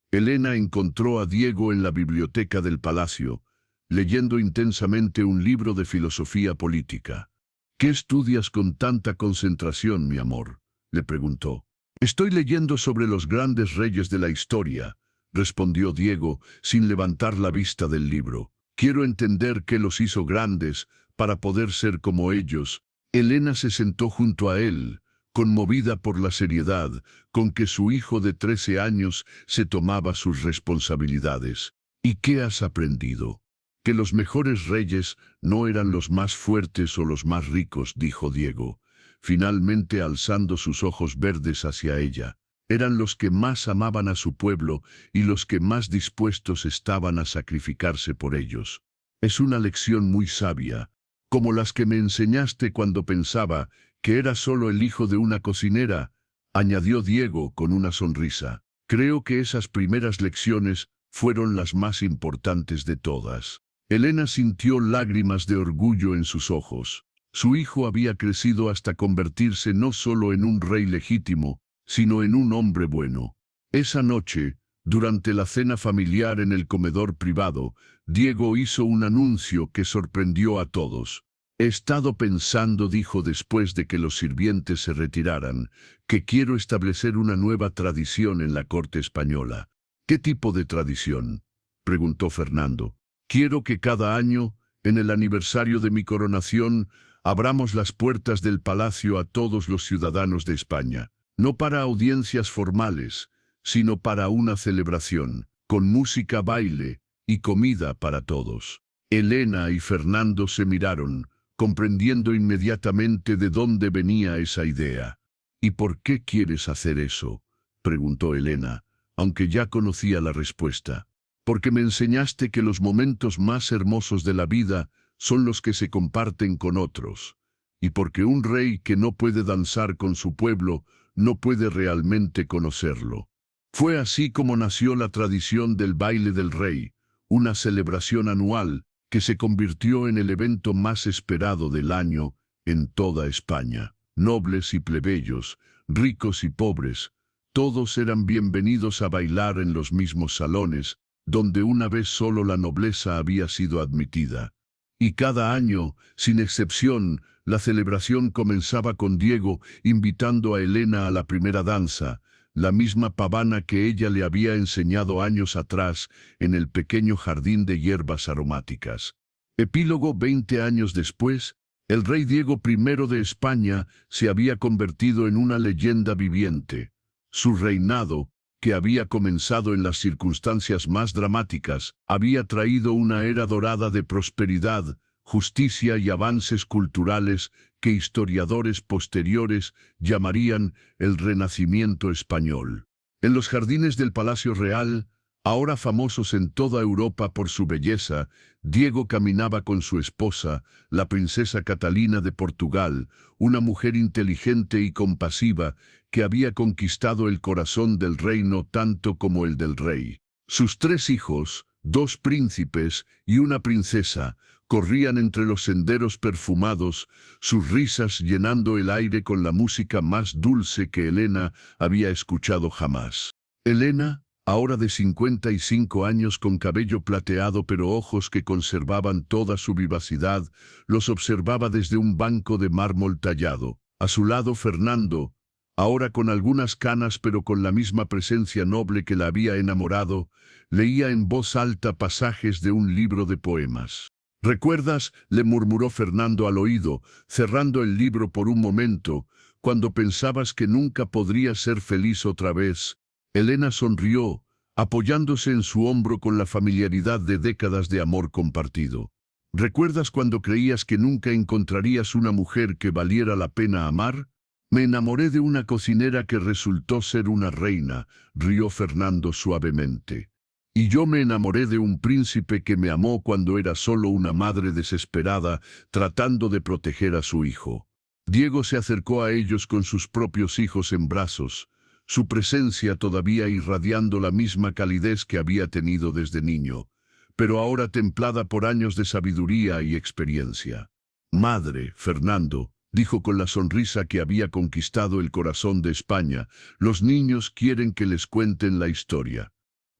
Elena encontró a Diego en la biblioteca del palacio, leyendo intensamente un libro de filosofía política. «¿Qué estudias con tanta concentración, mi amor?», le preguntó. «Estoy leyendo sobre los grandes reyes de la historia», respondió Diego, sin levantar la vista del libro. «Quiero entender qué los hizo grandes para poder ser como ellos». Elena se sentó junto a él, conmovida por la seriedad con que su hijo de 13 años se tomaba sus responsabilidades. «¿Y qué has aprendido?». «Que los mejores reyes no eran los más fuertes o los más ricos», dijo Diego, finalmente alzando sus ojos verdes hacia ella. «Eran los que más amaban a su pueblo y los que más dispuestos estaban a sacrificarse por ellos. Es una lección muy sabia, como las que me enseñaste cuando pensaba que era solo el hijo de una cocinera», añadió Diego con una sonrisa. «Creo que esas primeras lecciones fueron las más importantes de todas». Elena sintió lágrimas de orgullo en sus ojos. Su hijo había crecido hasta convertirse no solo en un rey legítimo, sino en un hombre bueno. Esa noche, durante la cena familiar en el comedor privado, Diego hizo un anuncio que sorprendió a todos. «He estado pensando», dijo después de que los sirvientes se retiraran, «que quiero establecer una nueva tradición en la corte española». «¿Qué tipo de tradición?», preguntó Fernando. «Quiero que cada año, en el aniversario de mi coronación, abramos las puertas del palacio a todos los ciudadanos de España, no para audiencias formales, sino para una celebración, con música, baile y comida para todos». Elena y Fernando se miraron, comprendiendo inmediatamente de dónde venía esa idea. «¿Y por qué quieres hacer eso?», preguntó Elena, aunque ya conocía la respuesta. «Porque me enseñaste que los momentos más hermosos de la vida son los que se comparten con otros, y porque un rey que no puede danzar con su pueblo no puede realmente conocerlo». Fue así como nació la tradición del baile del rey, una celebración anual que se convirtió en el evento más esperado del año en toda España. Nobles y plebeyos, ricos y pobres, todos eran bienvenidos a bailar en los mismos salones, donde una vez solo la nobleza había sido admitida. Y cada año, sin excepción, la celebración comenzaba con Diego invitando a Elena a la primera danza, la misma pavana que ella le había enseñado años atrás en el pequeño jardín de hierbas aromáticas. Epílogo. 20 años después, el rey Diego I de España se había convertido en una leyenda viviente. Su reinado, que había comenzado en las circunstancias más dramáticas, había traído una era dorada de prosperidad, justicia y avances culturales que historiadores posteriores llamarían el Renacimiento español. En los jardines del Palacio Real, ahora famosos en toda Europa por su belleza, Diego caminaba con su esposa, la princesa Catalina de Portugal, una mujer inteligente y compasiva que había conquistado el corazón del reino tanto como el del rey. Sus 3 hijos, 2 príncipes y una princesa, corrían entre los senderos perfumados, sus risas llenando el aire con la música más dulce que Elena había escuchado jamás. Elena, ahora de 55 años con cabello plateado pero ojos que conservaban toda su vivacidad, los observaba desde un banco de mármol tallado. A su lado Fernando, ahora con algunas canas pero con la misma presencia noble que la había enamorado, leía en voz alta pasajes de un libro de poemas. «¿Recuerdas?», le murmuró Fernando al oído, cerrando el libro por un momento, «cuando pensabas que nunca podrías ser feliz otra vez». Elena sonrió, apoyándose en su hombro con la familiaridad de décadas de amor compartido. «¿Recuerdas cuando creías que nunca encontrarías una mujer que valiera la pena amar? Me enamoré de una cocinera que resultó ser una reina», rió Fernando suavemente. «Y yo me enamoré de un príncipe que me amó cuando era solo una madre desesperada tratando de proteger a su hijo». Diego se acercó a ellos con sus propios hijos en brazos, su presencia todavía irradiando la misma calidez que había tenido desde niño, pero ahora templada por años de sabiduría y experiencia. «Madre, Fernando», dijo con la sonrisa que había conquistado el corazón de España, «los niños quieren que les cuenten la historia».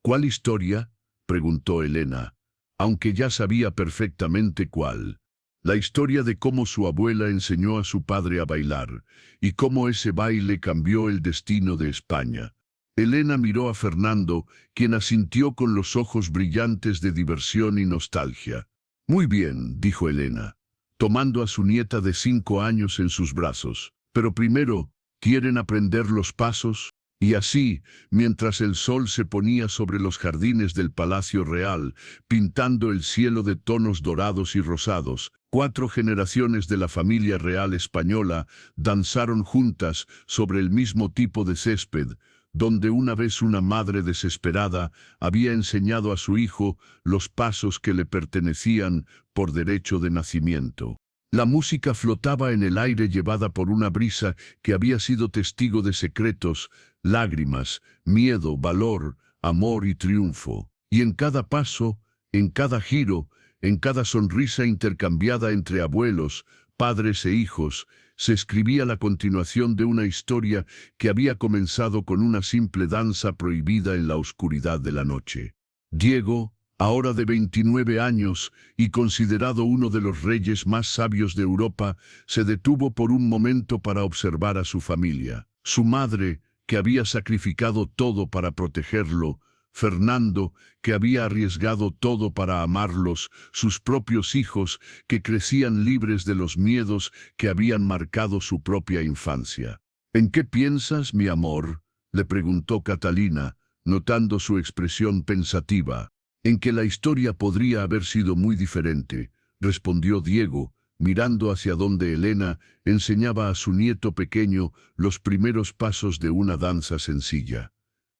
«¿Cuál historia?», preguntó Elena, aunque ya sabía perfectamente cuál. La historia de cómo su abuela enseñó a su padre a bailar, y cómo ese baile cambió el destino de España. Elena miró a Fernando, quien asintió con los ojos brillantes de diversión y nostalgia. «Muy bien», dijo Elena, tomando a su nieta de 5 años en sus brazos. «Pero primero, ¿quieren aprender los pasos?». Y así, mientras el sol se ponía sobre los jardines del Palacio Real, pintando el cielo de tonos dorados y rosados, 4 generaciones de la familia real española danzaron juntas sobre el mismo tipo de césped, donde una vez una madre desesperada había enseñado a su hijo los pasos que le pertenecían por derecho de nacimiento. La música flotaba en el aire llevada por una brisa que había sido testigo de secretos, lágrimas, miedo, valor, amor y triunfo. Y en cada paso, en cada giro, en cada sonrisa intercambiada entre abuelos, padres e hijos, se escribía la continuación de una historia que había comenzado con una simple danza prohibida en la oscuridad de la noche. Diego, ahora de 29 años y considerado uno de los reyes más sabios de Europa, se detuvo por un momento para observar a su familia. Su madre, que había sacrificado todo para protegerlo, Fernando, que había arriesgado todo para amarlos, sus propios hijos, que crecían libres de los miedos que habían marcado su propia infancia. «¿En qué piensas, mi amor?», le preguntó Catalina, notando su expresión pensativa. «En que la historia podría haber sido muy diferente», respondió Diego, mirando hacia donde Elena enseñaba a su nieto pequeño los primeros pasos de una danza sencilla.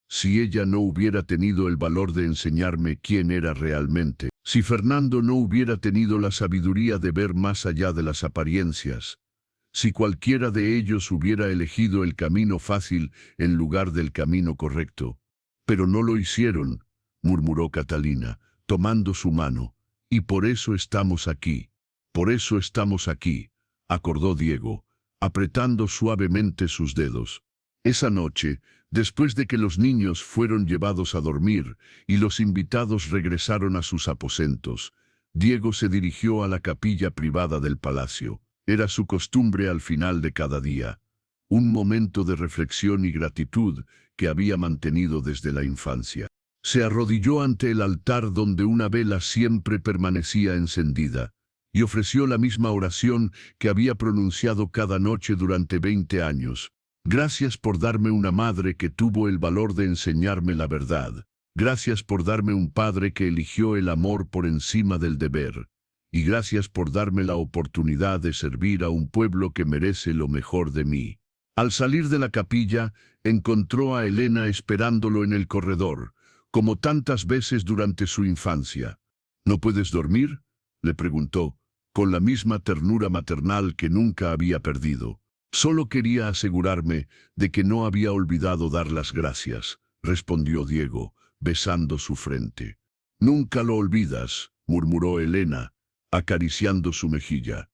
«Si ella no hubiera tenido el valor de enseñarme quién era realmente, si Fernando no hubiera tenido la sabiduría de ver más allá de las apariencias, si cualquiera de ellos hubiera elegido el camino fácil en lugar del camino correcto. Pero no lo hicieron», murmuró Catalina, tomando su mano, «y por eso estamos aquí». «Por eso estamos aquí», acordó Diego, apretando suavemente sus dedos. Esa noche, después de que los niños fueron llevados a dormir y los invitados regresaron a sus aposentos, Diego se dirigió a la capilla privada del palacio. Era su costumbre al final de cada día, un momento de reflexión y gratitud que había mantenido desde la infancia. Se arrodilló ante el altar donde una vela siempre permanecía encendida, y ofreció la misma oración que había pronunciado cada noche durante 20 años. «Gracias por darme una madre que tuvo el valor de enseñarme la verdad. Gracias por darme un padre que eligió el amor por encima del deber. y gracias por darme la oportunidad de servir a un pueblo que merece lo mejor de mí. Al salir de la capilla, encontró a Elena esperándolo en el corredor, como tantas veces durante su infancia. ¿No puedes dormir?, le preguntó, con la misma ternura maternal que nunca había perdido. Solo quería asegurarme de que no había olvidado dar las gracias, respondió Diego, besando su frente. Nunca lo olvidas, murmuró Elena, acariciando su mejilla.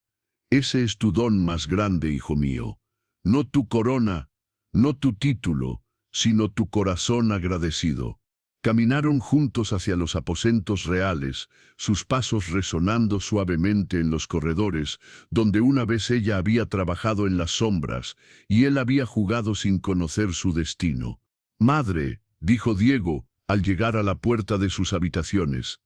Ese es tu don más grande, hijo mío. No tu corona, no tu título, sino tu corazón agradecido. Caminaron juntos hacia los aposentos reales, sus pasos resonando suavemente en los corredores, donde una vez ella había trabajado en las sombras, y él había jugado sin conocer su destino. «Madre», dijo Diego, al llegar a la puerta de sus habitaciones,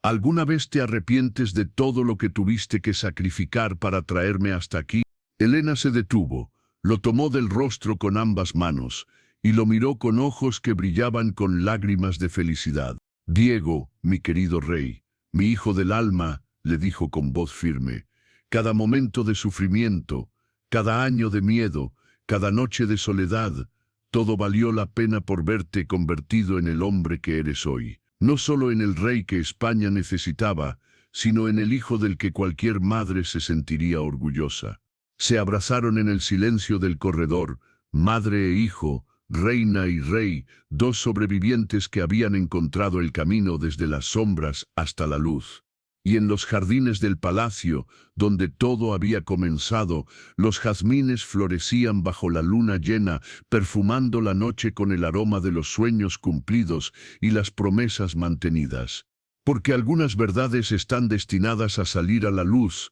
¿alguna vez te arrepientes de todo lo que tuviste que sacrificar para traerme hasta aquí? Elena se detuvo, lo tomó del rostro con ambas manos, y lo miró con ojos que brillaban con lágrimas de felicidad. «Diego, mi querido rey, mi hijo del alma», le dijo con voz firme, «cada momento de sufrimiento, cada año de miedo, cada noche de soledad, todo valió la pena por verte convertido en el hombre que eres hoy. No solo en el rey que España necesitaba, sino en el hijo del que cualquier madre se sentiría orgullosa». Se abrazaron en el silencio del corredor, madre e hijo, reina y rey, dos sobrevivientes que habían encontrado el camino desde las sombras hasta la luz. Y en los jardines del palacio, donde todo había comenzado, los jazmines florecían bajo la luna llena, perfumando la noche con el aroma de los sueños cumplidos y las promesas mantenidas. Porque algunas verdades están destinadas a salir a la luz,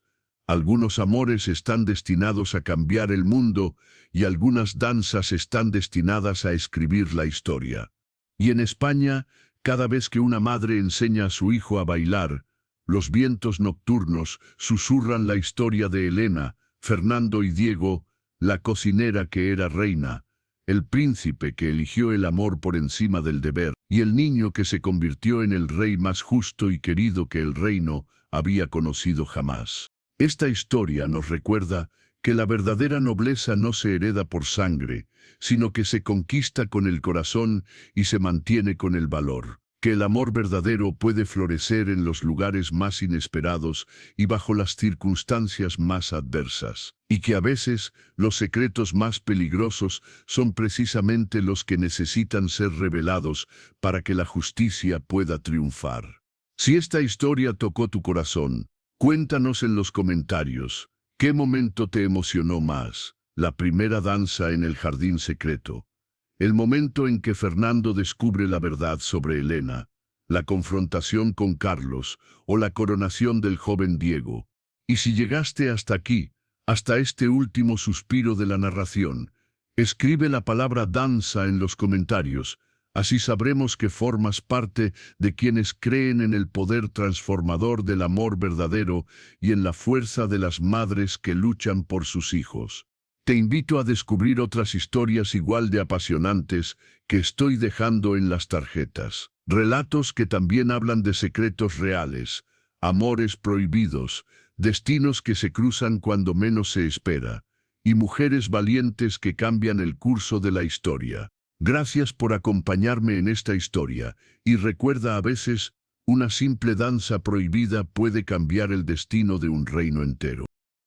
algunos amores están destinados a cambiar el mundo y algunas danzas están destinadas a escribir la historia. Y en España, cada vez que una madre enseña a su hijo a bailar, los vientos nocturnos susurran la historia de Elena, Fernando y Diego, la cocinera que era reina, el príncipe que eligió el amor por encima del deber, y el niño que se convirtió en el rey más justo y querido que el reino había conocido jamás. Esta historia nos recuerda que la verdadera nobleza no se hereda por sangre, sino que se conquista con el corazón y se mantiene con el valor. Que el amor verdadero puede florecer en los lugares más inesperados y bajo las circunstancias más adversas. Y que a veces los secretos más peligrosos son precisamente los que necesitan ser revelados para que la justicia pueda triunfar. Si esta historia tocó tu corazón, cuéntanos en los comentarios, ¿qué momento te emocionó más? ¿La primera danza en el jardín secreto? ¿El momento en que Fernando descubre la verdad sobre Elena? ¿La confrontación con Carlos o la coronación del joven Diego? Y si llegaste hasta aquí, hasta este último suspiro de la narración, escribe la palabra danza en los comentarios. Así sabremos que formas parte de quienes creen en el poder transformador del amor verdadero y en la fuerza de las madres que luchan por sus hijos. Te invito a descubrir otras historias igual de apasionantes que estoy dejando en las tarjetas. Relatos que también hablan de secretos reales, amores prohibidos, destinos que se cruzan cuando menos se espera, y mujeres valientes que cambian el curso de la historia. Gracias por acompañarme en esta historia, y recuerda, a veces, una simple danza prohibida puede cambiar el destino de un reino entero.